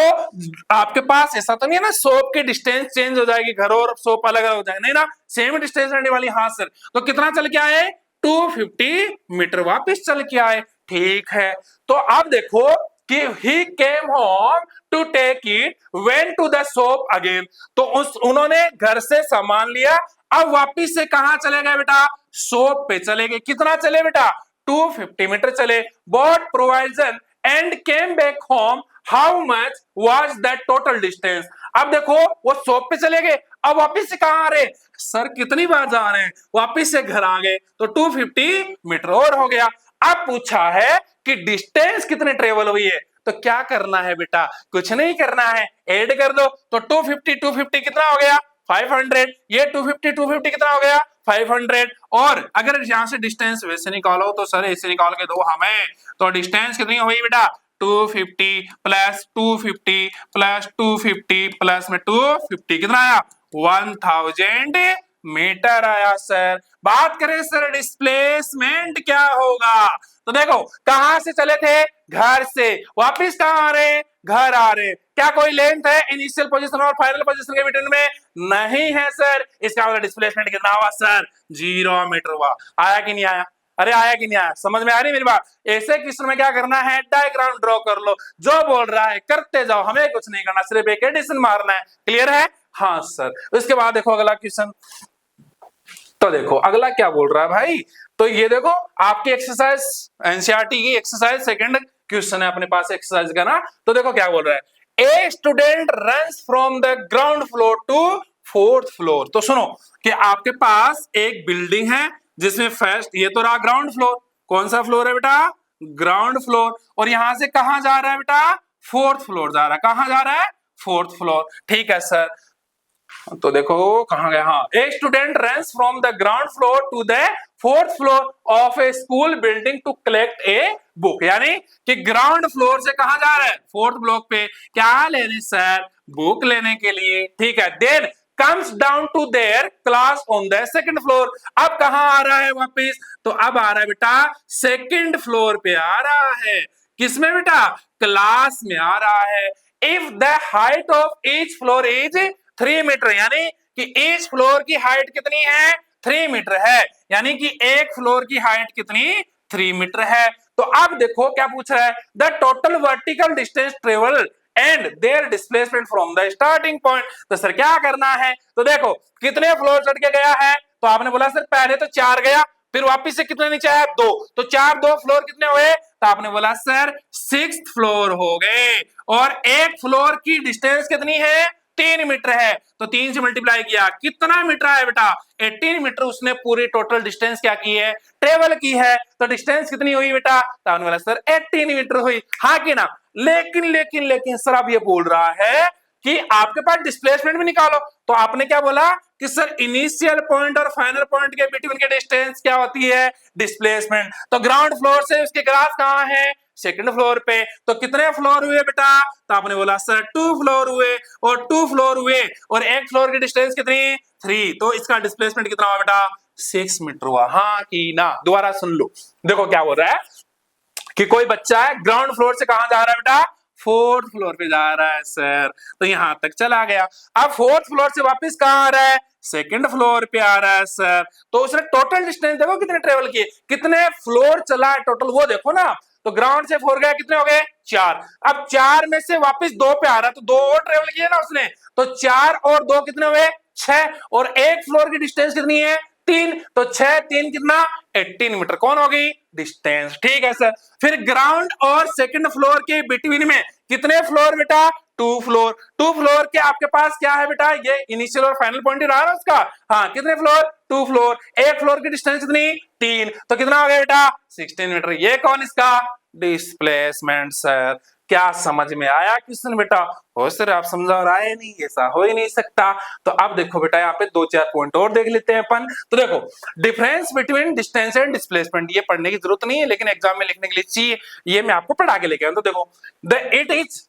आपके पास ऐसा तो नहीं है ना शॉप की डिस्टेंस चेंज हो जाएगी, घर और शॉप अलग अलग हो जाएगी, नहीं ना, सेम डिस्टेंस रहने वाली। हाँ सर। तो कितना चल के आए, 250 मीटर वापिस चल के आए। ठीक है, तो अब देखो कि he came home to take it, went to the shop again। तो उन्होंने घर से सामान लिया, अब वापिस से कहां चले गए बेटा, शॉप पे चले गए। कितना चले बेटा, 250 मीटर चले। bought provision and came back home, how much was that total distance। अब देखो वो शॉप पे चले गए, अब वापिस से कहां आ रहे, सर कितनी बार जा रहे हैं, वापिस से घर आ गए, तो 250 मीटर और हो गया। अब पूछा है कि डिस्टेंस कितने ट्रेवल हुई है, तो क्या करना है बेटा, कुछ नहीं करना है, ऐड कर दो। तो 250 कितना हो गया, 500। ये 250 कितना हो गया, 500। और अगर यहां से डिस्टेंस वैसे निकालो तो सर ऐसे निकाल के दो हमें, तो डिस्टेंस कितनी हुई बेटा, 250 प्लस 250 प्लस 250 प्लस में 250 कितना आया, 1000 मीटर आया सर। बात करें सर डिस्प्लेसमेंट क्या होगा, तो देखो कहां से चले थे, घर से, वापिस कहां आ रहे, घर आ रहे। क्या कोई लेंथ है इनिशियल पोजीशन और फाइनल पोजीशन के बिटवीन में, नहीं है सर। इसका मतलब डिस्प्लेसमेंट कितना हुआ सर, 0 मीटर हुआ। आया कि नहीं आया, अरे आया कि नहीं आया, समझ में आ रही मेरी बात। ऐसे क्वेश्चन में क्या करना है, डायग्राम ड्रॉ कर लो, जो बोल रहा है करते जाओ, हमें कुछ नहीं करना, सिर्फ एक एडिशन मारना है। क्लियर है, हाँ सर। उसके बाद देखो अगला क्वेश्चन, तो देखो अगला क्या बोल रहा है भाई, तो ये देखो आपकी एक्सरसाइज एनसीईआरटी की एक्सरसाइज सेकंड क्वेश्चन है अपने पास एक्सरसाइज का ना। तो देखो क्या बोल रहा है, a student runs from the ground floor to 4th floor. तो सुनो कि आपके पास एक बिल्डिंग है जिसमें फर्स्ट, ये तो रहा ग्राउंड फ्लोर, कौन सा फ्लोर है बेटा, ग्राउंड फ्लोर, और यहां से कहां जा रहा है बेटा, 4th फ्लोर जा रहा है। कहां जा रहा है, 4th फ्लोर। ठीक है सर, तो देखो कहां गया, हाँ, a student runs from the ground floor to the 4th floor of a school building to collect a book. यानी कि ग्राउंड फ्लोर से कहां जा रहा है, 4th ब्लॉक पे, क्या लेने सर, बुक लेने के लिए। ठीक है, then comes down to their class on the 2nd floor. अब कहां आ रहा है वापिस, तो अब आ रहा है बेटा 2nd फ्लोर पे आ रहा है। किसमें बेटा, क्लास में आ रहा है। If the height of each floor is 3 metre, यानी कि ईच फ्लोर की हाइट कितनी है, 3 मीटर है, यानी कि एक फ्लोर की हाइट कितनी, 3 मीटर है। तो अब देखो क्या पूछ रहा है, the total vertical distance travel and their displacement from the starting point. तो सर क्या करना है, तो देखो कितने फ्लोर चढ़ के गया है, तो आपने बोला सर पहले तो 4 गया, फिर वापिस से कितने नीचे आया, 2, तो 4 2 फ्लोर कितने हुए, तो आपने बोला सर 6th फ्लोर हो गए। और एक फ्लोर की डिस्टेंस कितनी है, 3 मीटर है, तो 3 से मल्टीप्लाई किया, कितना मीटर है बेटा, 18 मीटर उसने पूरी टोटल डिस्टेंस क्या की है, ट्रेवल की है। तो डिस्टेंस कितनी हुई बेटा, तो आपने बोला सर 18 मीटर हुई, हाँ कि ना। लेकिन सर अब ये बोल रहा है कि आपके पास डिस्प्लेसमेंट भी निकालो। तो आपने क्या बोला कि सर इनिशियल पॉइंट और फाइनल पॉइंट के बिटवीन के डिस्टेंस क्या होती है, डिस्प्लेसमेंट। तो ग्राउंड फ्लोर से उसके ग्राफ कहां है, 2nd फ्लोर पे। तो कितने फ्लोर हुए बेटा, तो आपने बोला सर 2 फ्लोर हुए, और 2 फ्लोर हुए और एक फ्लोर की डिस्टेंस कितनी, 3, तो इसका डिस्प्लेसमेंट कितना हुआ बेटा, 6 मीटर हुआ, हाँ कि ना। दोबारा सुन लो, देखो क्या बोल रहा है कि कोई बच्चा है ग्राउंड फ्लोर से कहां जा रहा है बेटा, 4th फ्लोर पे जा रहा है सर, तो यहां तक चला गया। अब 4th फ्लोर से वापस कहां आ रहा है, 2nd फ्लोर पे आ रहा है सर। तो उसने टोटल डिस्टेंस देखो कितने ट्रेवल किए, कितने फ्लोर चला है टोटल, वो देखो ना। तो ग्राउंड से 4 गया, कितने हो गए, 4। अब 4 में से वापस 2 पे आ रहा है, तो 2 और ट्रेवल किए ना उसने, तो 4 और 2 कितने हुए, 6, और एक फ्लोर की डिस्टेंस कितनी है, 3, तो 6 3 कितना, 18 मीटर कौन होगी, डिस्टेंस। ठीक है सर। फिर ग्राउंड और 2nd फ्लोर के बिटवीन में कितने फ्लोर बेटा, 2 फ्लोर। 2 फ्लोर के आपके पास क्या है बेटा, ये इनिशियल और फाइनल पॉइंट ही रहा ना उसका, हाँ, कितने फ्लोर, 2 फ्लोर, एक फ्लोर की डिस्टेंस कितनी, 3, तो कितना हो गया बेटा, 16 मीटर। ये कौन इसका डिस्प्लेसमेंट। सर क्या समझ में आया क्वेश्चन बेटा? हो सर आप समझा रहा है नहीं, ऐसा हो ही नहीं सकता। तो अब देखो बेटा यहाँ पे 2-4 पॉइंट और देख लेते हैं अपन। तो देखो difference between distance and displacement, ये पढ़ने की जरूरत नहीं है लेकिन एग्जाम में लिखने के लिए चाहिए, ये मैं आपको पढ़ा के लेके आया। तो देखो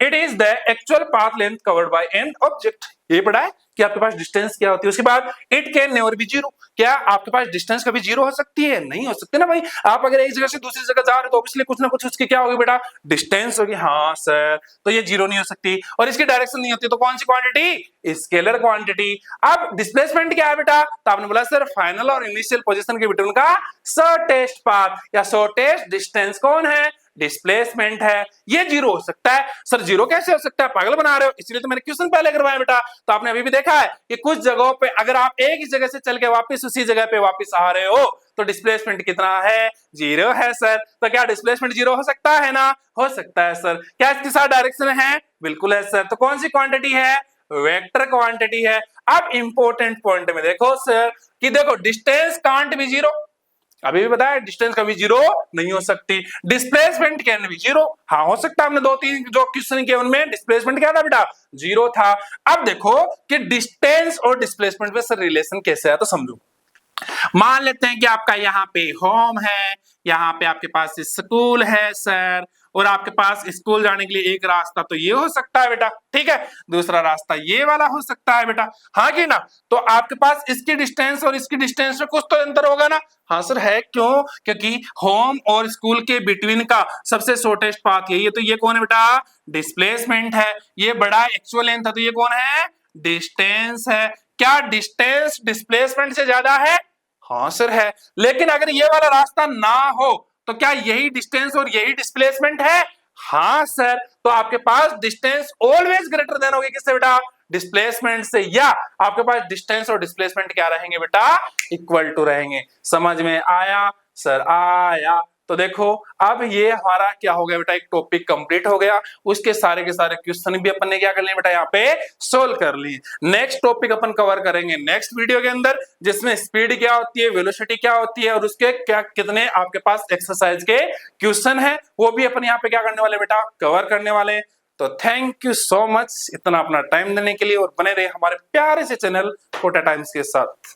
it is the actual path length covered by an object, ये पढ़ा है कि आपके पास डिस्टेंस क्या होती है। उसके बाद it can never be zero, क्या आपके पास डिस्टेंस कभी जीरो हो सकती है? नहीं हो सकती ना भाई। आप अगर एक जगह से दूसरी जगह जा रहे हो तो ऑब्वियसली कुछ ना कुछ उसकी क्या होगी बेटा, डिस्टेंस होगी। हाँ सर, तो ये जीरो नहीं हो सकती। और इसकी डायरेक्शन नहीं होती, तो कौन सी क्वांटिटी? Scalar quantity. अब डिस्प्लेसमेंट क्या है बेटा? तो आपने बोला सर फाइनल और इनिशियल पोजीशन के बिटवीन का शॉर्टेस्ट पाथ या शॉर्टेस्ट डिस्टेंस कौन है? डिस्प्लेसमेंट है। ये जीरो हो सकता है। सर जीरो कैसे हो सकता है, पागल बना रहे हो? इसलिए तो मैंने क्वेश्चन पहले करवाया बेटा। तो आपने अभी भी देखा है कि कुछ जगहों पे अगर आप एक ही जगह से चल के वापस उसी जगह पे वापस आ रहे हो तो डिस्प्लेसमेंट कितना है? जीरो है सर। तो क्या डिस्प्लेसमेंट जीरो हो सकता है ना? हो सकता है सर। क्या इसके साथ डायरेक्शन है? बिल्कुल है सर। तो कौन सी क्वांटिटी है? वेक्टर क्वांटिटी है। अब इंपॉर्टेंट पॉइंट में देखो सर कि देखो डिस्टेंस कांट बी जीरो, अभी भी बताया डिस्टेंस कभी जीरो नहीं हो सकती। डिस्प्लेसमेंट कैन बी जीरो, हाँ हो सकता है। हमने 2-3 जो क्वेश्चन किए उनमें डिस्प्लेसमेंट क्या था बेटा? जीरो था। अब देखो कि डिस्टेंस और डिस्प्लेसमेंट में सर रिलेशन कैसे है, तो समझो। मान लेते हैं कि आपका यहाँ पे होम है, यहाँ पे आपके पास स्कूल है सर, और आपके पास स्कूल जाने के लिए एक रास्ता तो ये हो सकता है बेटा, ठीक है, दूसरा रास्ता ये वाला हो सकता है बेटा, हाँ कि ना? तो आपके पास इसकी डिस्टेंस और इसकी डिस्टेंस में कुछ तो अंतर होगा ना? हाँ सर है। क्यों? क्योंकि होम और स्कूल के बिटवीन का सबसे शॉर्टेस्ट पाथ यही है, तो ये कौन है बेटा? डिस्प्लेसमेंट है। ये बड़ा एक्चुअल लेंथ है, तो ये कौन है? डिस्टेंस है। क्या डिस्टेंस डिस्प्लेसमेंट से ज्यादा है? हाँ सर है। लेकिन अगर ये वाला रास्ता ना हो तो क्या यही डिस्टेंस और यही डिस्प्लेसमेंट है? हाँ सर। तो आपके पास डिस्टेंस ऑलवेज ग्रेटर देन होगी किससे बेटा? डिस्प्लेसमेंट से। या आपके पास डिस्टेंस और डिस्प्लेसमेंट क्या रहेंगे बेटा? इक्वल टू रहेंगे। समझ में आया सर? आया। तो देखो अब ये हमारा क्या हो गया बेटा, एक टॉपिक कंप्लीट हो गया। उसके सारे के सारे क्वेश्चन भी अपन ने क्या कर लिए बेटा, यहाँ पे सोल्व कर लिए। नेक्स्ट टॉपिक अपन कवर करेंगे नेक्स्ट वीडियो के अंदर, जिसमें स्पीड क्या होती है, वेलोसिटी क्या होती है, और उसके क्या कितने आपके पास एक्सरसाइज के क्वेश्चन है, वो भी अपन यहाँ पे क्या करने वाले बेटा, कवर करने वाले। तो थैंक यू सो मच इतना अपना टाइम देने के लिए, और बने रहे हमारे प्यारे से चैनल कोटा टाइम्स के साथ।